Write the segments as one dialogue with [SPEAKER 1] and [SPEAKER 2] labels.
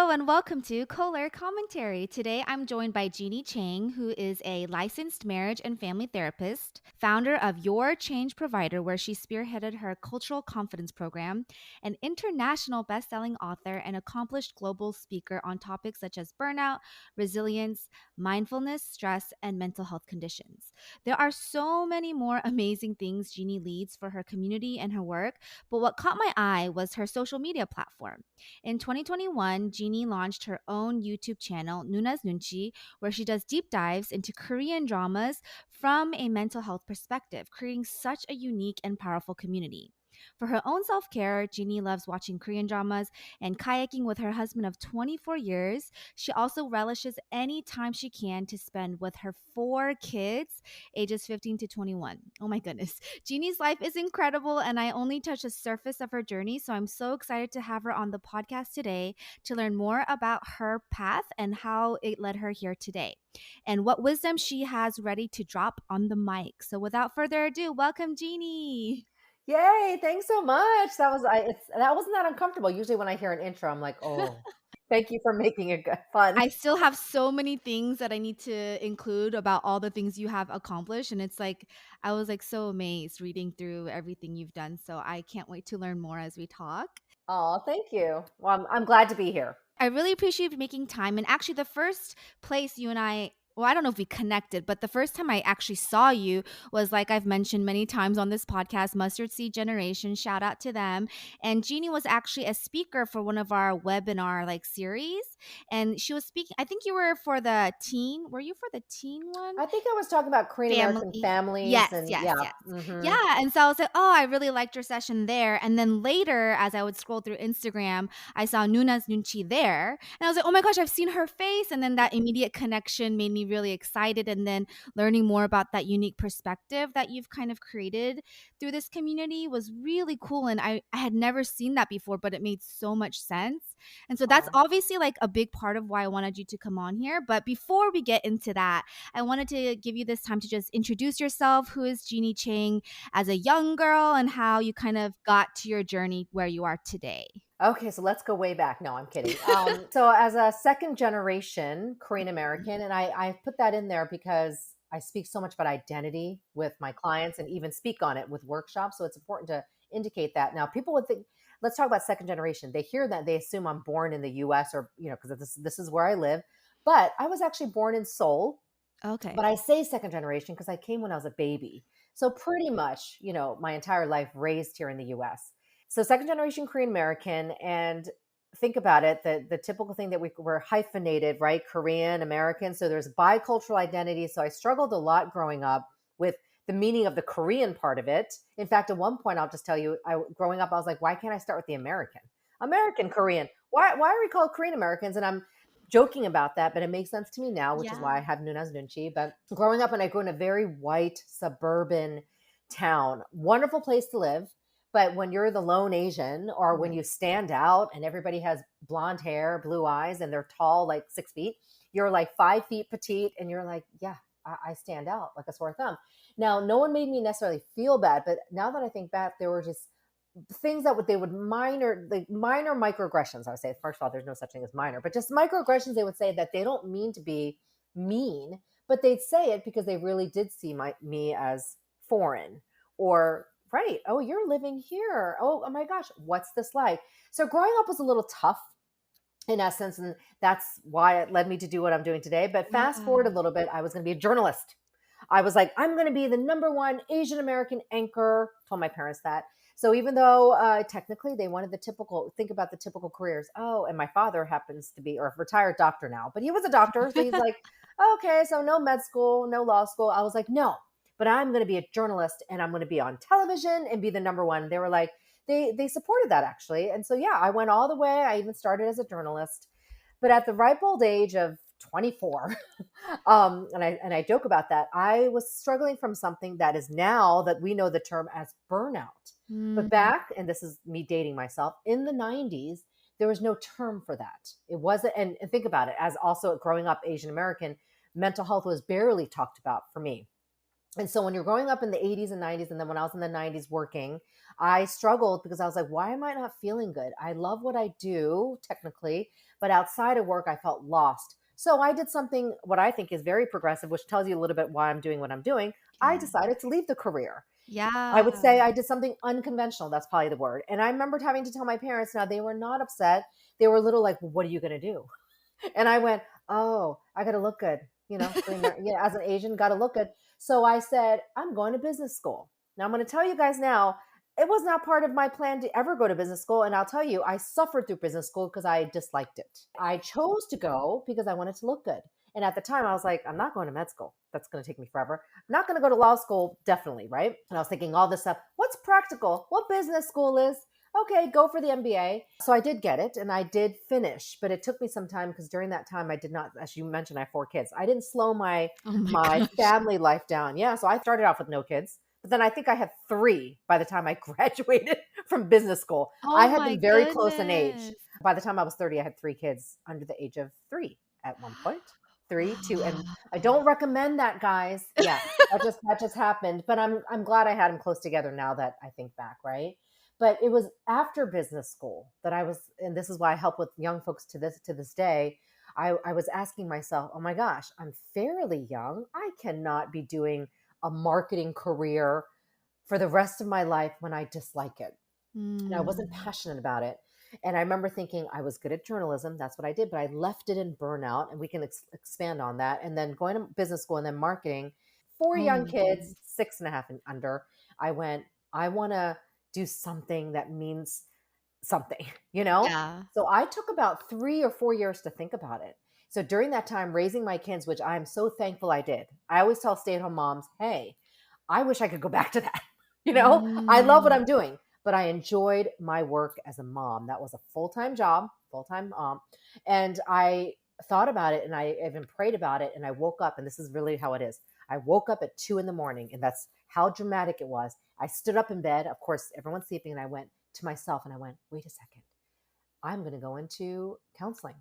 [SPEAKER 1] Hello and welcome to Kohler Commentary. Today I'm joined by Jeanie Chang, who is a licensed marriage and family therapist, founder of Your Change Provider, where she spearheaded her cultural confidence program, an international best-selling author and accomplished global speaker on topics such as burnout, resilience, mindfulness, stress, and mental health conditions. There are so many more amazing things Jeanie leads for her community and her work, but what caught my eye was her social media platform. In 2021, Jeanie launched her own YouTube channel, Noona's Noonchi, where she does deep dives into Korean dramas from a mental health perspective, creating such a unique and powerful community. For her own self care, Jeanie loves watching Korean dramas and kayaking with her husband of 24 years. She also relishes any time she can to spend with her four kids, ages 15 to 21. Oh my goodness. Jeannie's life is incredible, and I only touched the surface of her journey. So I'm so excited to have her on the podcast today to learn more about her path and how it led her here today, and what wisdom she has ready to drop on the mic. So without further ado, welcome, Jeanie.
[SPEAKER 2] Yay, thanks so much. That wasn't that uncomfortable. Usually when I hear an intro, I'm like, "Oh, thank you for making it fun."
[SPEAKER 1] I still have so many things that I need to include about all the things you have accomplished. And it's like, I was like so amazed reading through everything you've done. So I can't wait to learn more as we talk.
[SPEAKER 2] Oh, thank you. Well, I'm glad to be here.
[SPEAKER 1] I really appreciate you making time. And actually, the first place you and well, I don't know if we connected, but the first time I actually saw you was, like I've mentioned many times on this podcast, Mustard Seed Generation. Shout out to them. And Jeannie was actually a speaker for one of our webinar series. And she was speaking, I think you were for the teen. Were you for the teen one?
[SPEAKER 2] I think I was talking about Korean American
[SPEAKER 1] Family.
[SPEAKER 2] families
[SPEAKER 1] Yes,
[SPEAKER 2] and
[SPEAKER 1] yes,
[SPEAKER 2] yeah.
[SPEAKER 1] yes.
[SPEAKER 2] Hmm.
[SPEAKER 1] Yeah. And so I was like, oh, I really liked your session there. And then later, as I would scroll through Instagram, I saw Noona's Noonchi there. And I was like, oh my gosh, I've seen her face. And then that immediate connection made me really excited. And then learning more about that unique perspective that you've kind of created through this community was really cool. And I had never seen that before, but it made so much sense. And so that's
[SPEAKER 2] Oh.
[SPEAKER 1] obviously like a big part of why I wanted you to come on here. But before we get into that, I wanted to give you this time to just introduce yourself. Who is Jeanie Chang as a young girl and how you kind of got to your journey where you are today?
[SPEAKER 2] Okay, so let's go way back. No, I'm kidding. So as a second generation Korean American, and I put that in there because I speak so much about identity with my clients and even speak on it with workshops. So it's important to indicate that. Now, people would think, let's talk about second generation. They hear that, they assume I'm born in the US or, because this is where I live. But I was actually born in Seoul.
[SPEAKER 1] Okay.
[SPEAKER 2] But I say second generation because I came when I was a baby. So pretty much, my entire life raised here in the US. So second generation Korean American. And think about it, the typical thing that we're hyphenated, right? Korean American. So there's bicultural identity. So I struggled a lot growing up with the meaning of the Korean part of it. In fact, at one point, I'll just tell you, growing up, I was like, why can't I start with the American Korean? Why are we called Korean Americans? And I'm joking about that, but it makes sense to me now, which is
[SPEAKER 1] Yeah.
[SPEAKER 2] why I have Noona's Noonchi. But growing up, and I grew in a very white suburban town, wonderful place to live. But when you're the lone Asian, or when
[SPEAKER 1] Right.
[SPEAKER 2] you stand out and everybody has blonde hair, blue eyes, and they're tall, like 6 feet, you're like 5 feet petite, and you're like, yeah, I stand out like a sore thumb. Now, no one made me necessarily feel bad, but now that I think back, there were just things that they would minor microaggressions. I would say, first of all, there's no such thing as minor, but just microaggressions. They would say that they don't mean to be mean, but they'd say it because they really did see me as foreign, or right. Oh, you're living here. Oh my gosh, what's this like? So growing up was a little tough in essence, and that's why it led me to do what I'm doing today. But fast
[SPEAKER 1] Yeah.
[SPEAKER 2] forward a little bit, I was going to be a journalist. I was like, I'm going to be the number one Asian American anchor. Told my parents that. So even though technically they wanted think about the typical careers. Oh, and my father happens to be, or a retired doctor now, but he was a doctor. So he's like, okay, so no med school, no law school. I was like, no, but I'm going to be a journalist and I'm going to be on television and be the number one. They were like, they supported that actually. And so, yeah, I went all the way. I even started as a journalist, but at the ripe old age of 24, and I joke about that. I was struggling from something that is now that we know the term as burnout. But
[SPEAKER 1] Mm.
[SPEAKER 2] back, and this is me dating myself, in the 90s, there was no term for that. It wasn't, and think about it, as also growing up Asian American, mental health was barely talked about for me. And so when you're growing up in the 80s and 90s, and then when I was in the 90s working, I struggled because I was like, why am I not feeling good? I love what I do technically, But outside of work, I felt lost. So I did something, what I think is very progressive, which tells you a little bit why I'm doing what I'm doing. I
[SPEAKER 1] Yeah.
[SPEAKER 2] decided to leave the career. I
[SPEAKER 1] Yeah.
[SPEAKER 2] would say I did something unconventional. That's probably the word. And I remembered having to tell my parents. Now, they were not upset. They were a little like, well, what are you going to do? And I went, oh, I got to look good. As an Asian, got to look good. So I said, I'm going to business school. Now, I'm going to tell you guys now, it was not part of my plan to ever go to business school. And I'll tell you, I suffered through business school because I disliked it. I chose to go because I wanted to look good. And at the time, I was like, I'm not going to med school. That's going to take me forever. I'm not going to go to law school, definitely, right? And I was thinking all this stuff. What's practical? What business school is? Okay, go for the MBA. So I did get it and I did finish, but it took me some time because during that time I did not, as you mentioned, I have 4 kids. I didn't slow my
[SPEAKER 1] Oh my
[SPEAKER 2] my
[SPEAKER 1] gosh.
[SPEAKER 2] family life down. Yeah, so I started off with no kids, but then I think I had 3 by the time I graduated from business school. I
[SPEAKER 1] Oh
[SPEAKER 2] had
[SPEAKER 1] my
[SPEAKER 2] them very close in age.
[SPEAKER 1] goodness.
[SPEAKER 2] By the time I was 30, I had 3 kids under the age of 3 at one point. 3, 2, and I don't recommend that, guys. Yeah, that just happened, but I'm glad I had them close together now that I think back, right? But it was after business school that I was, and this is why I help with young folks to this day. I was asking myself, oh my gosh, I'm fairly young. I cannot be doing a marketing career for the rest of my life when I dislike it. And I wasn't
[SPEAKER 1] Mm.
[SPEAKER 2] passionate about it. And I remember thinking I was good at journalism. That's what I did, but I left it in burnout. And we can expand on that. And then going to business school and then marketing. 4
[SPEAKER 1] Oh
[SPEAKER 2] young
[SPEAKER 1] my
[SPEAKER 2] kids,
[SPEAKER 1] goodness.
[SPEAKER 2] 6.5 and under. I went, I want to do something that means something, you know?
[SPEAKER 1] Yeah.
[SPEAKER 2] So I took about 3 or 4 years to think about it. So during that time, raising my kids, which I'm so thankful I did, I always tell stay at home moms, hey, I wish I could go back to that. I love what
[SPEAKER 1] Mm.
[SPEAKER 2] I'm doing, but I enjoyed my work as a mom. That was a full time job, full time mom. And I thought about it and I even prayed about it. And I woke up, and this is really how it is. I woke up at 2 in the morning, and that's how dramatic it was. I stood up in bed. Of course, everyone's sleeping. And I went to myself and I went, wait a second. I'm going to go into counseling,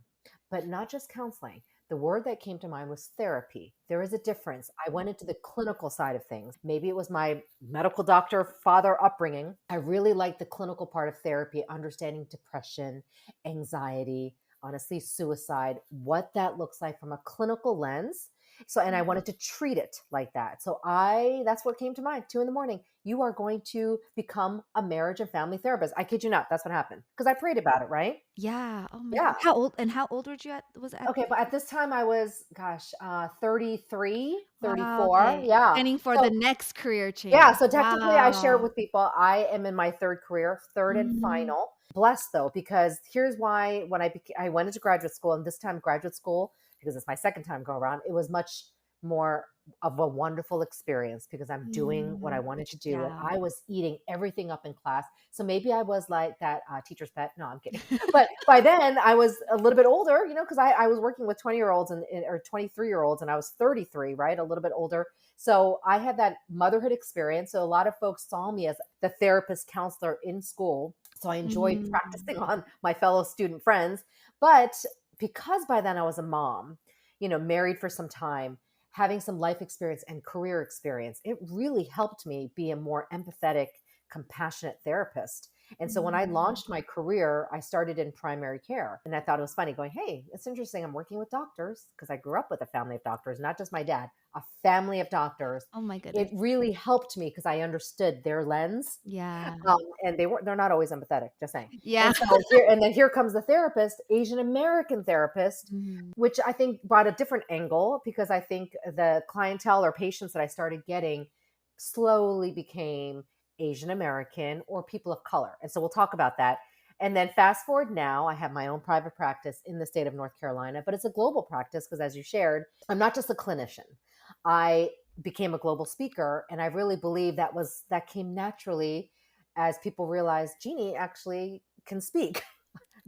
[SPEAKER 2] but not just counseling. The word that came to mind was therapy. There is a difference. I went into the clinical side of things. Maybe it was my medical doctor father upbringing. I really like the clinical part of therapy, understanding depression, anxiety, honestly, suicide, what that looks like from a clinical lens. So, and I
[SPEAKER 1] Yeah.
[SPEAKER 2] wanted to treat it like that. So that's what came to mind. 2 in the morning, you are going to become a marriage and family therapist. I kid you not. That's what happened because I prayed about it, right?
[SPEAKER 1] Yeah. Oh my
[SPEAKER 2] Yeah.
[SPEAKER 1] god. How old were you at was it at
[SPEAKER 2] Okay. But at this time I was, gosh, 33,
[SPEAKER 1] Wow,
[SPEAKER 2] 34.
[SPEAKER 1] okay.
[SPEAKER 2] Yeah.
[SPEAKER 1] Planning for the
[SPEAKER 2] So,
[SPEAKER 1] next career
[SPEAKER 2] yeah.
[SPEAKER 1] change.
[SPEAKER 2] So technically I share
[SPEAKER 1] Wow.
[SPEAKER 2] with people, I am in my third career, third and
[SPEAKER 1] Mhm.
[SPEAKER 2] final. Blessed though, because here's why when I went into graduate school, and this time graduate school, because it's my second time going around, it was much more of a wonderful experience because I'm doing what I wanted to do. And
[SPEAKER 1] Yeah.
[SPEAKER 2] I was eating everything up in class. So maybe I was like that teacher's pet. No, I'm kidding. But by then I was a little bit older, because I was working with 20-year-olds or 23-year-olds, and I was 33, right? A little bit older. So I had that motherhood experience. So a lot of folks saw me as the therapist counselor in school. So I enjoyed
[SPEAKER 1] Mhm.
[SPEAKER 2] practicing on my fellow student friends. But because by then I was a mom, married for some time, having some life experience and career experience, it really helped me be a more empathetic, compassionate therapist. And so when I
[SPEAKER 1] Mhm.
[SPEAKER 2] launched my career, I started in primary care. And I thought it was funny going, hey, it's interesting. I'm working with doctors because I grew up with a family of doctors, not just my dad, a family of doctors.
[SPEAKER 1] Oh my
[SPEAKER 2] It
[SPEAKER 1] goodness.
[SPEAKER 2] really helped me because I understood their lens.
[SPEAKER 1] Yeah.
[SPEAKER 2] And they're not always empathetic, just saying.
[SPEAKER 1] Yeah.
[SPEAKER 2] And so here comes the therapist, Asian American therapist,
[SPEAKER 1] Mhm.
[SPEAKER 2] which I think brought a different angle because I think the clientele or patients that I started getting slowly became Asian American or people of color. And so we'll talk about that. And then fast forward now, I have my own private practice in the state of North Carolina, but it's a global practice because, as you shared, I'm not just a clinician. I became a global speaker, and I really believe that came naturally as people realized Jeanie actually can speak.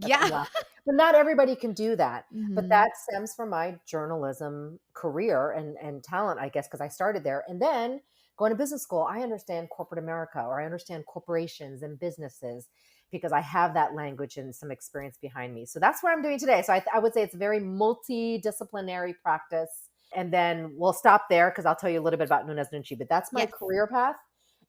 [SPEAKER 2] I'm
[SPEAKER 1] Yeah.
[SPEAKER 2] laughing. But not everybody can do that. But
[SPEAKER 1] Mhm.
[SPEAKER 2] that stems from my journalism career and talent, I guess, because I started there. And then going to business school, I understand corporate America, or I understand corporations and businesses because I have that language and some experience behind me. So that's what I'm doing today. So I would say it's a very multidisciplinary practice. And then we'll stop there because I'll tell you a little bit about Noona's Noonchi. But that's my
[SPEAKER 1] Yes.
[SPEAKER 2] career path.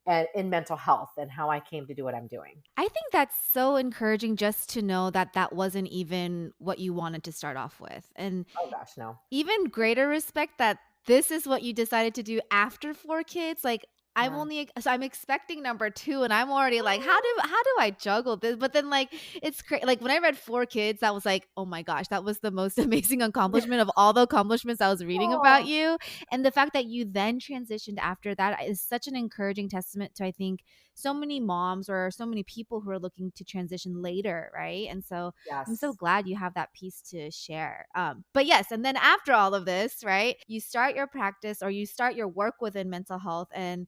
[SPEAKER 2] and in mental health and how I came to do what I'm doing.
[SPEAKER 1] I think that's so encouraging just to know that that wasn't even what you wanted to start off with. And
[SPEAKER 2] Oh gosh, no.
[SPEAKER 1] even greater respect that this is what you decided to do after 4 kids. Like,
[SPEAKER 2] Yeah.
[SPEAKER 1] I'm expecting number 2 and I'm already like, how do I juggle this? But then, like, it's like, when I read 4 kids, that was like, "Oh my gosh, that was the most amazing accomplishment of all the accomplishments I was reading about
[SPEAKER 2] Oh,
[SPEAKER 1] you." And the fact that you then transitioned after that is such an encouraging testament to, I think, so many moms or so many people who are looking to transition later, right? And so I'm so
[SPEAKER 2] yes.
[SPEAKER 1] glad you have that piece to share. But yes, and then after all of this, right, you start your practice or you start your work within mental health, and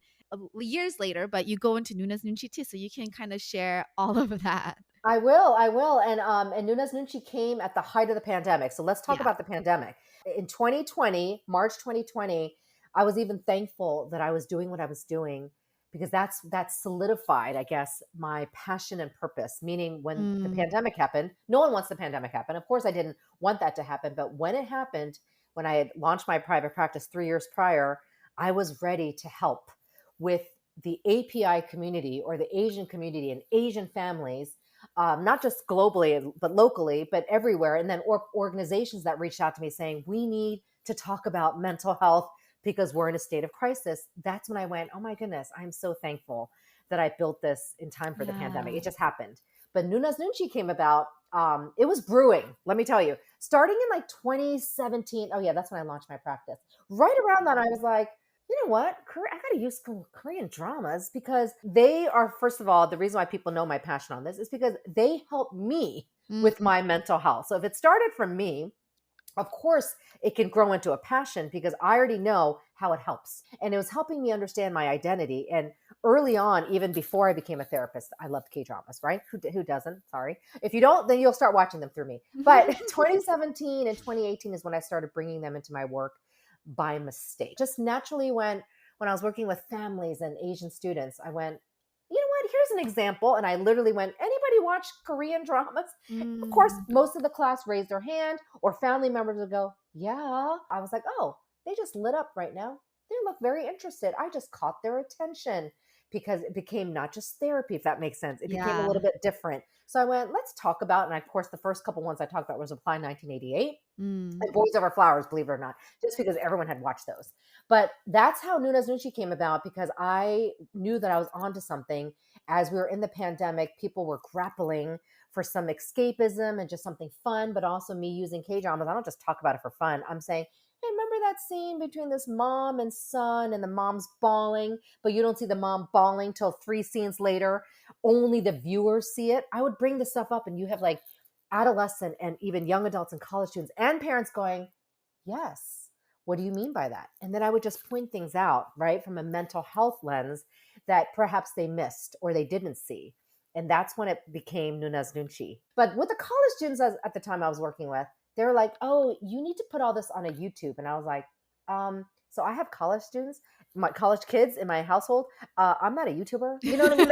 [SPEAKER 1] years later, but you go into Noona's Noonchi too, so you can kind of share all of that.
[SPEAKER 2] I will, I will. And Nuna's Noonchi came at the height of the pandemic. So let's talk
[SPEAKER 1] Yeah.
[SPEAKER 2] about the pandemic. In 2020, March 2020, I was even thankful that I was doing what I was doing because that solidified, I guess, my passion and purpose. Meaning when the
[SPEAKER 1] Mm,
[SPEAKER 2] pandemic happened, no one wants the pandemic to happen. Of course, I didn't want that to happen, but when it happened, when I had launched my private practice 3 years prior, I was ready to help with the API community or the Asian community and Asian families, not just globally, but locally, but everywhere. And then organizations that reached out to me saying, we need to talk about mental health because we're in a state of crisis. That's when I went, oh my goodness, I'm so thankful that I built this in time for the pandemic.
[SPEAKER 1] yeah.
[SPEAKER 2] It just happened. But Nuna's Noonchi came about. It was brewing, let me tell you. Starting in like 2017. Oh, yeah, that's when I launched my practice. Right around that, I was like, you know what? I got to use some Korean dramas because they are, first of all, the reason why people know my passion on this is because they help me with
[SPEAKER 1] Mm,
[SPEAKER 2] my mental health. So if it started from me, of course, it can grow into a passion because I already know how it helps. And it was helping me understand my identity. And early on, even before I became a therapist, I loved K dramas, right? Who doesn't? Sorry. If you don't, then you'll start watching them through me. But 2017 and 2018 is when I started bringing them into my work by mistake. Just naturally when I was working with families and Asian students, I went, you know what? Here's an example. And I literally went, anybody watch Korean dramas? Of course,
[SPEAKER 1] mm,
[SPEAKER 2] most of the class raised their hand or family members would go, yeah. I was like, oh, they just lit up right now. They look very interested. I just caught their attention because it became not just therapy, if that makes sense. It became a
[SPEAKER 1] yeah.
[SPEAKER 2] little bit different. So I went, let's talk about, and of course, the first couple ones I talked about was Apply 1988
[SPEAKER 1] Mm,
[SPEAKER 2] and Boys Over Flowers, believe it or not, just because everyone had watched those. But that's how Nuna's Nushi came about because I knew that I was onto something. As we were in the pandemic, people were grappling for some escapism and just something fun, but also me using K dramas. I don't just talk about it for fun. I'm saying, hey, remember that scene between this mom and son, and the mom's bawling, but you don't see the mom bawling till 3 scenes later. Only the viewers see it. I would bring this stuff up, and you have like adolescent and even young adults and college students and parents going, yes, what do you mean by that? And then I would just point things out, right, from a mental health lens that perhaps they missed or they didn't see. And that's when it became Nuna's Nunchi. But with the college students at the time I was working with, they were like, oh, you need to put all this on a YouTube. And I was like, so I have college students, my college kids in my household. I'm not a YouTuber. You know what I mean?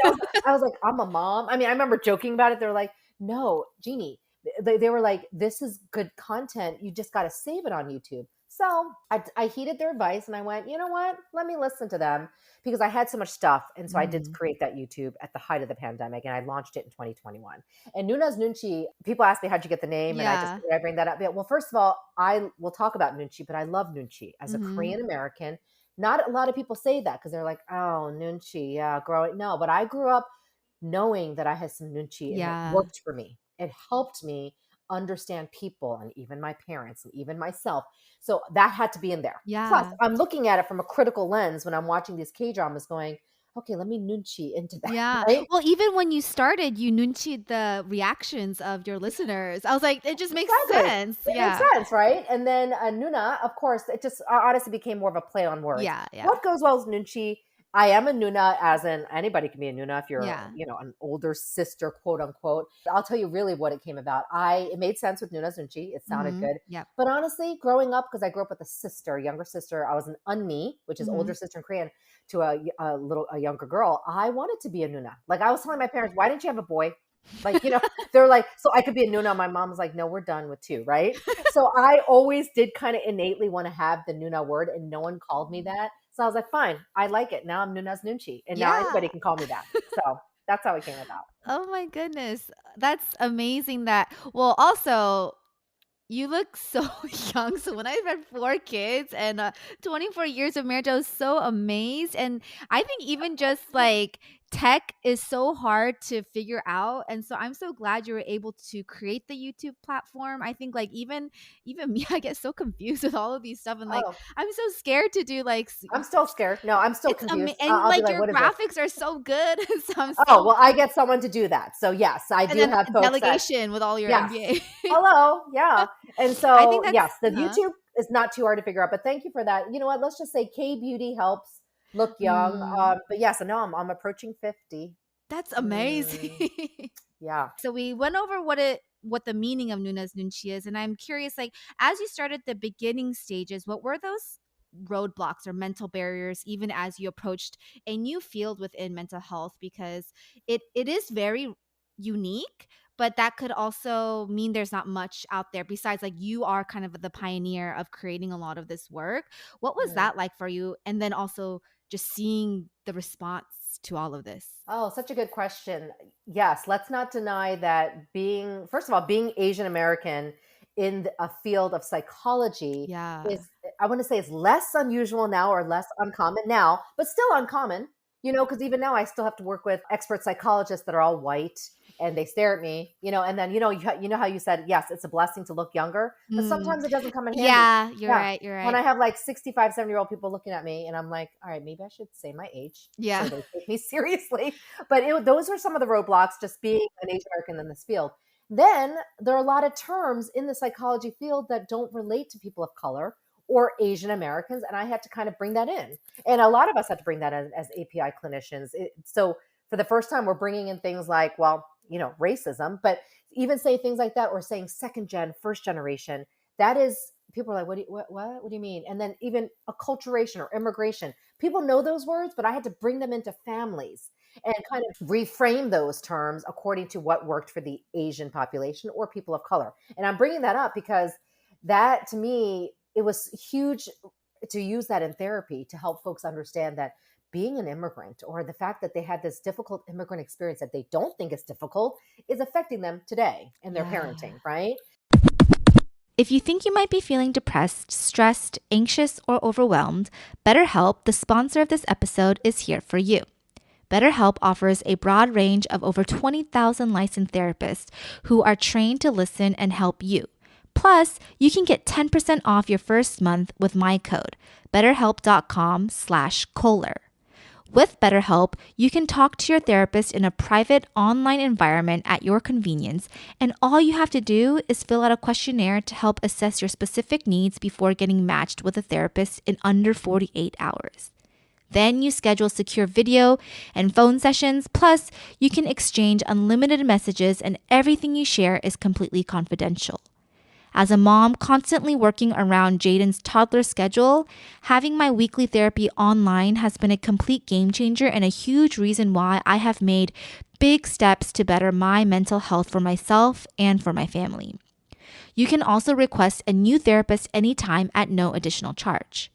[SPEAKER 2] I was like, I'm a mom. I mean, I remember joking about it. They're like, no, Jeanie, they were like, this is good content. You just got to save it on YouTube. So I heeded their advice and I went, you know what? Let me listen to them because I had so much stuff. And so I did
[SPEAKER 1] mm,
[SPEAKER 2] create that YouTube at the height of the pandemic and I launched it in 2021. And Nuna's Nunchi, people ask me, how'd you get the name? And
[SPEAKER 1] yeah.
[SPEAKER 2] I bring that up. Yeah, well, first of all, I will talk about Nunchi, but I love Nunchi as a
[SPEAKER 1] Hmm.
[SPEAKER 2] Korean American. Not a lot of people say that because they're like, oh, Nunchi, yeah, growing. No, but I grew up knowing that I had some Nunchi and it
[SPEAKER 1] Yeah.
[SPEAKER 2] worked for me. It helped me understand people and even my parents and even myself. So that had to be in there. Plus,
[SPEAKER 1] Yeah.
[SPEAKER 2] I'm looking at it from a critical lens when I'm watching these K dramas going, okay, let me Nunchi into that,
[SPEAKER 1] Yeah.
[SPEAKER 2] right?
[SPEAKER 1] Well, even when you started, you nunchied the reactions of your listeners. I was like, it just makes
[SPEAKER 2] Exactly.
[SPEAKER 1] sense.
[SPEAKER 2] It makes
[SPEAKER 1] Yeah.
[SPEAKER 2] sense, right? And then Nuna, of course, it just honestly became more of a play on words.
[SPEAKER 1] Yeah. Yeah.
[SPEAKER 2] What goes well is Nunchi. I am a Nuna, as in anybody can be a Nuna if you're,
[SPEAKER 1] Yeah.
[SPEAKER 2] an older sister, quote unquote. I'll tell you really what it came about. It made sense with Nuna's Nunchi. It sounded
[SPEAKER 1] Hmm.
[SPEAKER 2] good.
[SPEAKER 1] Yep.
[SPEAKER 2] But honestly, growing up, because I grew up with a sister, a younger sister, I was an unni, which is
[SPEAKER 1] Hmm.
[SPEAKER 2] older sister in Korean, to a younger girl. I wanted to be a Nuna. Like I was telling my parents, why didn't you have a boy? Like, they're like, so I could be a Nuna. My mom was like, no, we're done with two, right? So I always did kind of innately want to have the Nuna word, and no one called me that. So I was like, fine, I like it. Now I'm Noona's Noonchi. And now
[SPEAKER 1] Yeah.
[SPEAKER 2] anybody can call me that. So that's how it came about.
[SPEAKER 1] Oh my goodness. That's amazing that well, also you look so young. So when I read 4 kids and 24 years of marriage, I was so amazed. And I think even just like tech is so hard to figure out. And so I'm so glad you were able to create the YouTube platform. I think like even me, I get so confused with all of these stuff. And like
[SPEAKER 2] Oh,
[SPEAKER 1] I'm so scared to do like
[SPEAKER 2] I'm still scared. No, I'm still confused.
[SPEAKER 1] and
[SPEAKER 2] I'll be
[SPEAKER 1] like
[SPEAKER 2] like,
[SPEAKER 1] your
[SPEAKER 2] what is this?
[SPEAKER 1] graphics are so good. So I'm
[SPEAKER 2] Oh,
[SPEAKER 1] so
[SPEAKER 2] well, I get someone to do that. So yes, I
[SPEAKER 1] and
[SPEAKER 2] do
[SPEAKER 1] then
[SPEAKER 2] have folks that,
[SPEAKER 1] delegation with all your
[SPEAKER 2] yes.
[SPEAKER 1] MBA.
[SPEAKER 2] Hello. Yeah. And
[SPEAKER 1] I
[SPEAKER 2] so,
[SPEAKER 1] think that's
[SPEAKER 2] yes, the
[SPEAKER 1] huh?
[SPEAKER 2] YouTube is not too hard to figure out, but thank you for that. You know what? Let's just say K beauty helps look young.
[SPEAKER 1] Mm.
[SPEAKER 2] But yes, I know I'm approaching 50.
[SPEAKER 1] That's
[SPEAKER 2] Mm,
[SPEAKER 1] amazing.
[SPEAKER 2] yeah.
[SPEAKER 1] So we went over what the meaning of Nuna's Nunchi is, and I'm curious, like as you started the beginning stages, what were those roadblocks or mental barriers, even as you approached a new field within mental health? Because it is very unique, but that could also mean there's not much out there besides like you are kind of the pioneer of creating a lot of this work. What was
[SPEAKER 2] Mm.
[SPEAKER 1] that like for you? And then also just seeing the response to all of this.
[SPEAKER 2] Oh, such a good question. Yes, let's not deny that being, first of all, being Asian American in a field of psychology
[SPEAKER 1] Yeah.
[SPEAKER 2] is, I want to say, is less unusual now or less uncommon now, but still uncommon, because even now I still have to work with expert psychologists that are all white and they stare at me, and then, you know how you said, yes, it's a blessing to look younger, but
[SPEAKER 1] Mm.
[SPEAKER 2] sometimes it doesn't come in handy.
[SPEAKER 1] Yeah, you're
[SPEAKER 2] Yeah.
[SPEAKER 1] right, you're
[SPEAKER 2] When I
[SPEAKER 1] right.
[SPEAKER 2] have like 65, 70-year-old people looking at me and I'm like, all right, maybe I should say my age so
[SPEAKER 1] Yeah.
[SPEAKER 2] they take me seriously. But those were some of the roadblocks, just being an Asian American in this field. Then there are a lot of terms in the psychology field that don't relate to people of color or Asian Americans, and I had to kind of bring that in. And a lot of us had to bring that in as API clinicians. So for the first time, we're bringing in things like, well, racism, but even say things like that, or saying second gen, first generation. That is, people are like, what do you mean? And then even acculturation or immigration. People know those words, but I had to bring them into families and kind of reframe those terms according to what worked for the Asian population or people of color. And I'm bringing that up because that, to me, it was huge to use that in therapy to help folks understand that being an immigrant, or the fact that they had this difficult immigrant experience that they don't think is difficult, is affecting them today in their
[SPEAKER 1] Yeah.
[SPEAKER 2] parenting, right?
[SPEAKER 1] If you think you might be feeling depressed, stressed, anxious, or overwhelmed, BetterHelp, the sponsor of this episode, is here for you. BetterHelp offers a broad range of over 20,000 licensed therapists who are trained to listen and help you. Plus, you can get 10% off your first month with my code, betterhelp.com/Kohler. With BetterHelp, you can talk to your therapist in a private online environment at your convenience, and all you have to do is fill out a questionnaire to help assess your specific needs before getting matched with a therapist in under 48 hours. Then you schedule secure video and phone sessions, plus you can exchange unlimited messages and everything you share is completely confidential. As a mom constantly working around Jaden's toddler schedule, having my weekly therapy online has been a complete game changer and a huge reason why I have made big steps to better my mental health for myself and for my family. You can also request a new therapist anytime at no additional charge.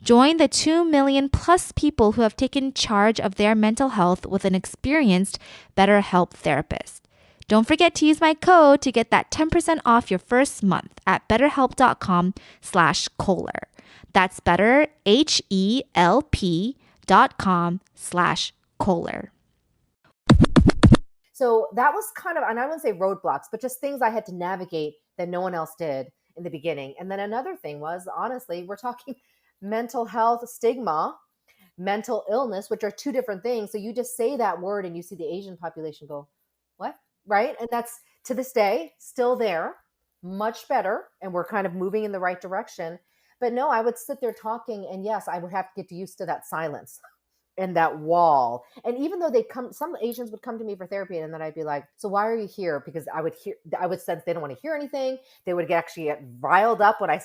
[SPEAKER 1] Join the 2 million plus people who have taken charge of their mental health with an experienced BetterHelp therapist. Don't forget to use my code to get that 10% off your first month at betterhelp.com/Kohler. That's better, HELP.com/Kohler.
[SPEAKER 2] So that was kind of, and I wouldn't say roadblocks, but just things I had to navigate that no one else did in the beginning. And then another thing was, honestly, we're talking mental health stigma, mental illness, which are two different things. So you just say that word and you see the Asian population go, what? Right? And that's, to this day, still there, much better. And we're kind of moving in the right direction. But no, I would sit there talking, and yes, I would have to get used to that silence and that wall. And even though some Asians would come to me for therapy, and then I'd be like, so why are you here? Because I would sense they don't want to hear anything. They would actually get riled up when I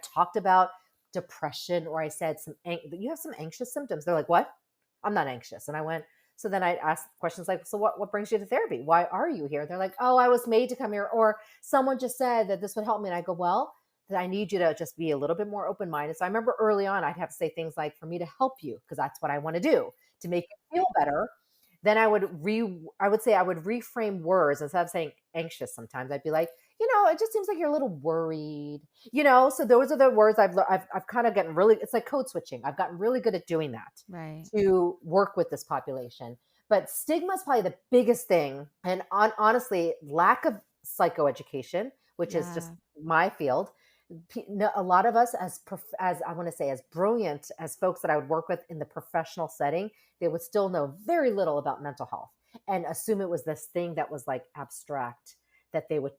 [SPEAKER 2] talked about depression, or I said you have some anxious symptoms. They're like, what? I'm not anxious. And I went, so then I asked questions like, so what brings you to therapy? Why are you here? They're like, oh, I was made to come here. Or someone just said that this would help me. And I go, well, that I need you to just be a little bit more open-minded. So I remember early on, I'd have to say things like, for me to help you, because that's what I want to do to make you feel better. Then I would say I would reframe words instead of saying anxious. Sometimes I'd be like, it just seems like you're a little worried, So those are the words I've kind of gotten really, it's like code switching. I've gotten really good at doing that
[SPEAKER 1] Right.
[SPEAKER 2] to work with this population. But stigma is probably the biggest thing. And honestly, lack of psychoeducation, which is just
[SPEAKER 1] Yeah.
[SPEAKER 2] my field. A lot of us as I want to say, as brilliant as folks that I would work with in the professional setting, they would still know very little about mental health and assume it was this thing that was like abstract, that they would,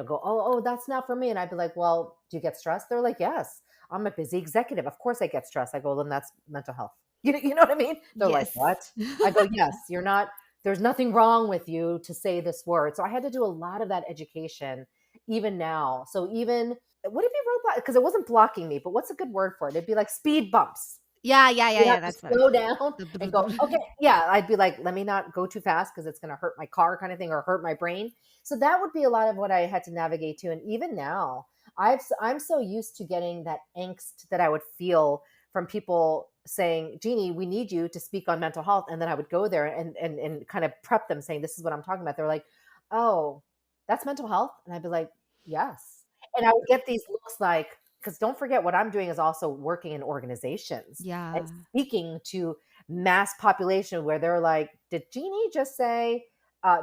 [SPEAKER 2] go, oh, that's not for me. And I'd be like, well, do you get stressed? They're like, yes, I'm a busy executive. Of course I get stressed. I go, well, then that's mental health. You know what I mean? They're like,
[SPEAKER 1] Yes.
[SPEAKER 2] what? I go, yes, you're not, there's nothing wrong with you to say this word. So I had to do a lot of that education even now. So even, what if you wrote, because it wasn't blocking me, but what's a good word for it? It'd be like speed bumps.
[SPEAKER 1] Yeah, yeah, yeah,
[SPEAKER 2] You
[SPEAKER 1] yeah.
[SPEAKER 2] have to
[SPEAKER 1] That's what.
[SPEAKER 2] slow down and go, okay, yeah. I'd be like, let me not go too fast because it's going to hurt my car kind of thing, or hurt my brain. So that would be a lot of what I had to navigate to. And even now, I'm so used to getting that angst that I would feel from people saying, Jeanie, we need you to speak on mental health. And then I would go there and kind of prep them saying, this is what I'm talking about. They're like, oh, that's mental health. And I'd be like, yes. And I would get these looks like, because don't forget, what I'm doing is also working in organizations and
[SPEAKER 1] Yeah.
[SPEAKER 2] speaking to mass population where they're like, did Jeanie just say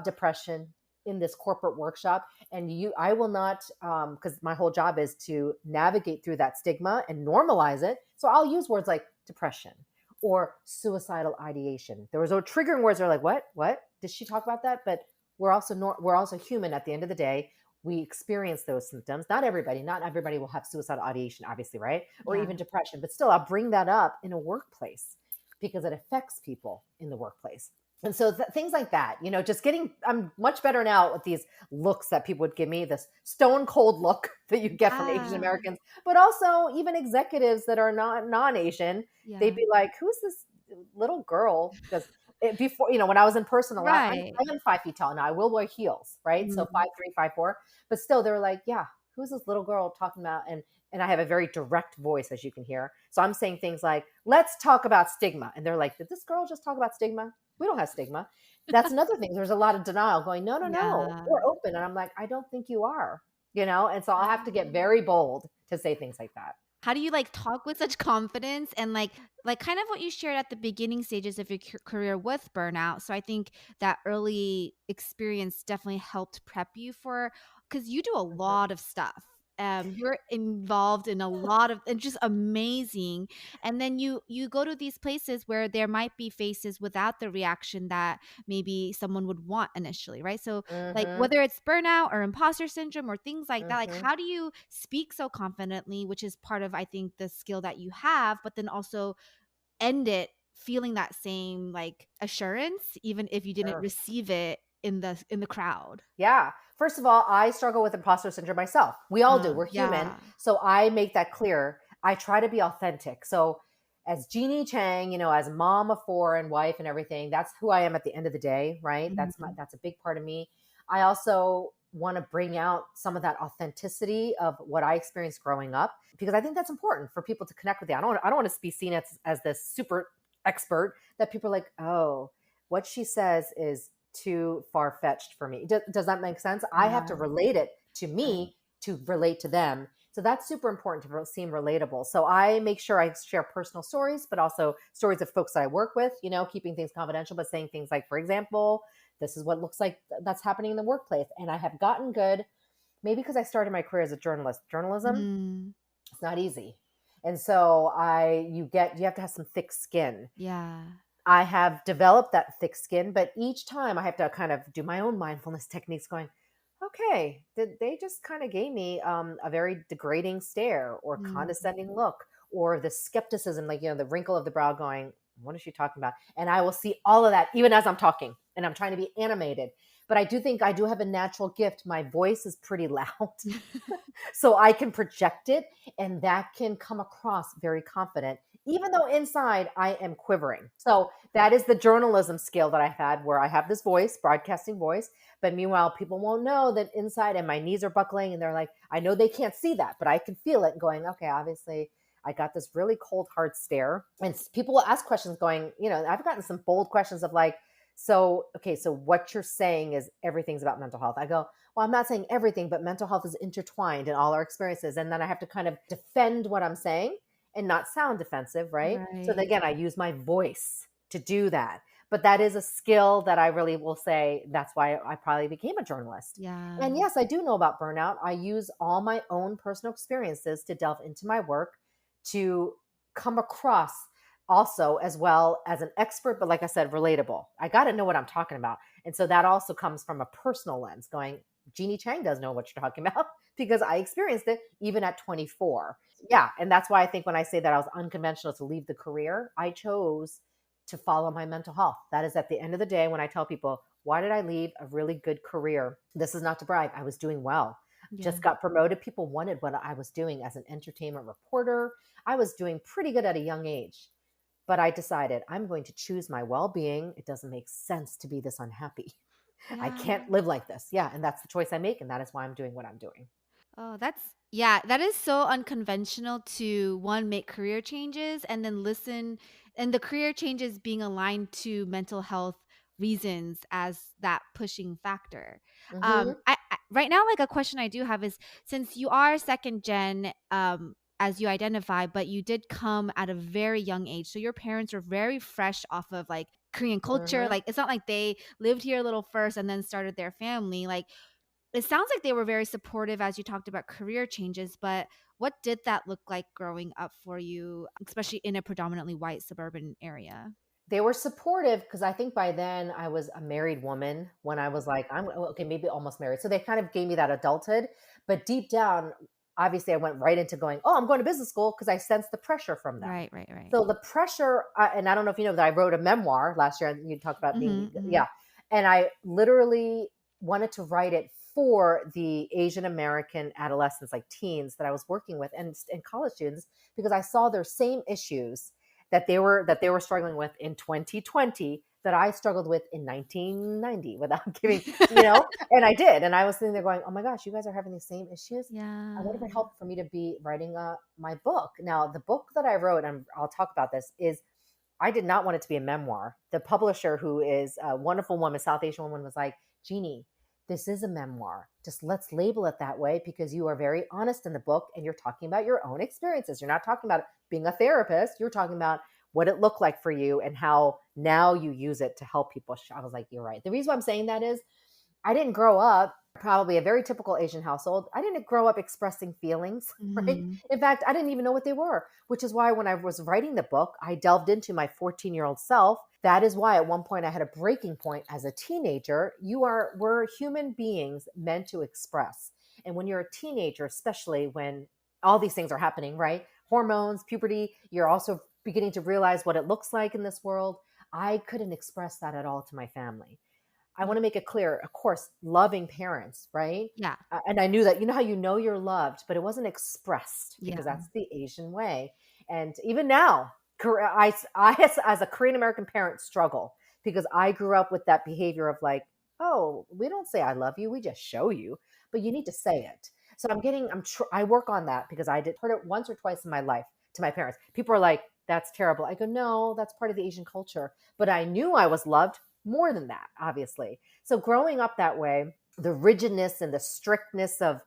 [SPEAKER 2] depression in this corporate workshop? And I will not, because my whole job is to navigate through that stigma and normalize it. So I'll use words like depression or suicidal ideation. There was triggering words that are like, what did she talk about that? But we're also human at the end of the day. We experience those symptoms. Not everybody will have suicidal ideation, obviously, right? Or
[SPEAKER 1] Yeah.
[SPEAKER 2] even depression, but still I'll bring that up in a workplace because it affects people in the workplace. And so things like that, just I'm much better now with these looks that people would give me, this stone cold look that you get from Asian
[SPEAKER 1] Yeah.
[SPEAKER 2] Americans, but also even executives that are not non-Asian, they'd
[SPEAKER 1] Yeah.
[SPEAKER 2] be like, who's this little girl? Because before, when I was in person a lot,
[SPEAKER 1] Right.
[SPEAKER 2] I'm 5 feet tall now. I will wear heels, right? So
[SPEAKER 1] Mhm.
[SPEAKER 2] 5'3", 5'4", but still they were like, yeah, who's this little girl talking about? And I have a very direct voice, as you can hear. So I'm saying things like, let's talk about stigma. And they're like, did this girl just talk about stigma? We don't have stigma. That's another thing. There's a lot of denial going, no, no, no,
[SPEAKER 1] Yeah.
[SPEAKER 2] we're open. And I'm like, I don't think you are, And so I'll have to get very bold to say things like that.
[SPEAKER 1] How do you like talk with such confidence and like kind of what you shared at the beginning stages of your career with burnout? So I think that early experience definitely helped prep you for, because you do a
[SPEAKER 2] Mhm.
[SPEAKER 1] lot of stuff. You're involved in a lot of, and just amazing. And then you go to these places where there might be faces without the reaction that maybe someone would want initially, right? So like
[SPEAKER 2] Mhm.
[SPEAKER 1] whether it's burnout or imposter syndrome or things like that, like
[SPEAKER 2] Mhm.
[SPEAKER 1] how do you speak so confidently, which is part of I think the skill that you have, but then also end it feeling that same like assurance even if you didn't
[SPEAKER 2] Sure.
[SPEAKER 1] receive it in the crowd.
[SPEAKER 2] Yeah. First of all, I struggle with imposter syndrome myself. We all do. We're human.
[SPEAKER 1] Yeah.
[SPEAKER 2] So I make that clear. I try to be authentic. So as Jeanie Chang, as mom of four and wife and everything, that's who I am at the end of the day, right?
[SPEAKER 1] Mhm.
[SPEAKER 2] That's a big part of me. I also want to bring out some of that authenticity of what I experienced growing up, because I think that's important for people to connect with you. I don't want to be seen as this super expert that people are like, oh, what she says is too far fetched for me. Does that make sense? I have to
[SPEAKER 1] Yeah.
[SPEAKER 2] relate it to
[SPEAKER 1] Right.
[SPEAKER 2] me to relate to them. So that's super important to seem relatable. So I make sure I share personal stories, but also stories of folks that I work with, keeping things confidential, but saying things like, for example, this is what looks like that's happening in the workplace. And I have gotten good, maybe because I started my career as a journalist. Journalism,
[SPEAKER 1] Mm.
[SPEAKER 2] it's not easy. And so you have to have some thick skin.
[SPEAKER 1] Yeah.
[SPEAKER 2] I have developed that thick skin, but each time I have to kind of do my own mindfulness techniques going, okay, they just kind of gave me a very degrading stare or
[SPEAKER 1] Mm.
[SPEAKER 2] condescending look or the skepticism, like, the wrinkle of the brow going, what is she talking about? And I will see all of that even as I'm talking and I'm trying to be animated. But I do think I do have a natural gift. My voice is pretty loud. So I can project it and that can come across very confident even though inside I am quivering. So that is the journalism skill that I've had, where I have this voice, broadcasting voice, but meanwhile, people won't know that inside and my knees are buckling and they're like, I know they can't see that, but I can feel it going, okay, obviously I got this really cold, hard stare. And people will ask questions going, I've gotten some bold questions of like, so, okay, so what you're saying is everything's about mental health. I go, well, I'm not saying everything, but mental health is intertwined in all our experiences. And then I have to kind of defend what I'm saying and not sound defensive, right? So
[SPEAKER 1] Right.
[SPEAKER 2] again, I use my voice to do that. But that is a skill that I really will say that's why I probably became a journalist.
[SPEAKER 1] Yeah.
[SPEAKER 2] And yes, I do know about burnout. I use all my own personal experiences to delve into my work to come across also as well as an expert, but like I said, relatable. I got to know what I'm talking about. And so that also comes from a personal lens going, Jeanie Chang does know what you're talking about because I experienced it even at 24. Yeah. And that's why I think when I say that I was unconventional to leave the career, I chose to follow my mental health. That is at the end of the day when I tell people, why did I leave a really good career? This is not to brag. I was doing well.
[SPEAKER 1] Yeah.
[SPEAKER 2] Just got promoted. People wanted what I was doing as an entertainment reporter. I was doing pretty good at a young age. But I decided I'm going to choose my well being. It doesn't make sense to be this unhappy. I
[SPEAKER 1] Yeah.
[SPEAKER 2] can't live like this. Yeah. And that's the choice I make. And that is why I'm doing what I'm doing.
[SPEAKER 1] Oh, yeah, that is so unconventional to one, make career changes and then listen, and the career changes being aligned to mental health reasons as that pushing factor.
[SPEAKER 2] Mm-hmm.
[SPEAKER 1] Right now, like a question I do have is, since you are second gen, as you identify, but you did come at a very young age. So your parents were very fresh off of like Korean culture.
[SPEAKER 2] Mm-hmm.
[SPEAKER 1] Like it's not like they lived here a little first and then started their family. Like it sounds like they were very supportive as you talked about career changes, but what did that look like growing up for you, especially in a predominantly white suburban area?
[SPEAKER 2] They were supportive because I think by then I was a married woman when I was like, I'm okay, maybe almost married. So they kind of gave me that adulthood. But deep down, obviously, I went right into going, oh, I'm going to business school because I sensed the pressure from them.
[SPEAKER 1] Right, right, right.
[SPEAKER 2] So the pressure, and I don't know if you know that I wrote a memoir last year. And you talked about
[SPEAKER 1] Hmm,
[SPEAKER 2] being,
[SPEAKER 1] hmm.
[SPEAKER 2] yeah. And I literally wanted to write it for the Asian American adolescents, like teens that I was working with and college students, because I saw their same issues that they were struggling with in 2020 that I struggled with in 1990 without giving, and I did. And I was sitting there going, oh my gosh, you guys are having the same issues. I
[SPEAKER 1] Yeah.
[SPEAKER 2] wonder if it helped for me to be writing my book. Now, the book that I wrote, and I'll talk about this, is I did not want it to be a memoir. The publisher, who is a wonderful woman, South Asian woman, was like, Jeanie, this is a memoir. Just let's label it that way because you are very honest in the book and you're talking about your own experiences. You're not talking about being a therapist. You're talking about what it looked like for you and how now you use it to help people. I was like, you're right. The reason why I'm saying that is I didn't grow up probably a very typical Asian household. I didn't grow up expressing feelings, right?
[SPEAKER 1] Hmm.
[SPEAKER 2] In fact, I didn't even know what they were, which is why when I was writing the book, I delved into my 14-year-old self. That is why at one point I had a breaking point as a teenager. We're human beings meant to express. And when you're a teenager, especially when all these things are happening, right? Hormones, puberty, you're also beginning to realize what it looks like in this world. I couldn't express that at all to my family. I want to make it clear, of course, loving parents, right?
[SPEAKER 1] Yeah.
[SPEAKER 2] And I knew that, how you're loved, but it wasn't expressed
[SPEAKER 1] Yeah.
[SPEAKER 2] because that's the Asian way. And even now, as a Korean American parent, struggle because I grew up with that behavior of like, oh, we don't say I love you, we just show you, but you need to say it. So I work on that because I did heard it once or twice in my life to my parents. People are like, that's terrible. I go, no, that's part of the Asian culture. But I knew I was loved more than that, obviously. So growing up that way, the rigidness and the strictness of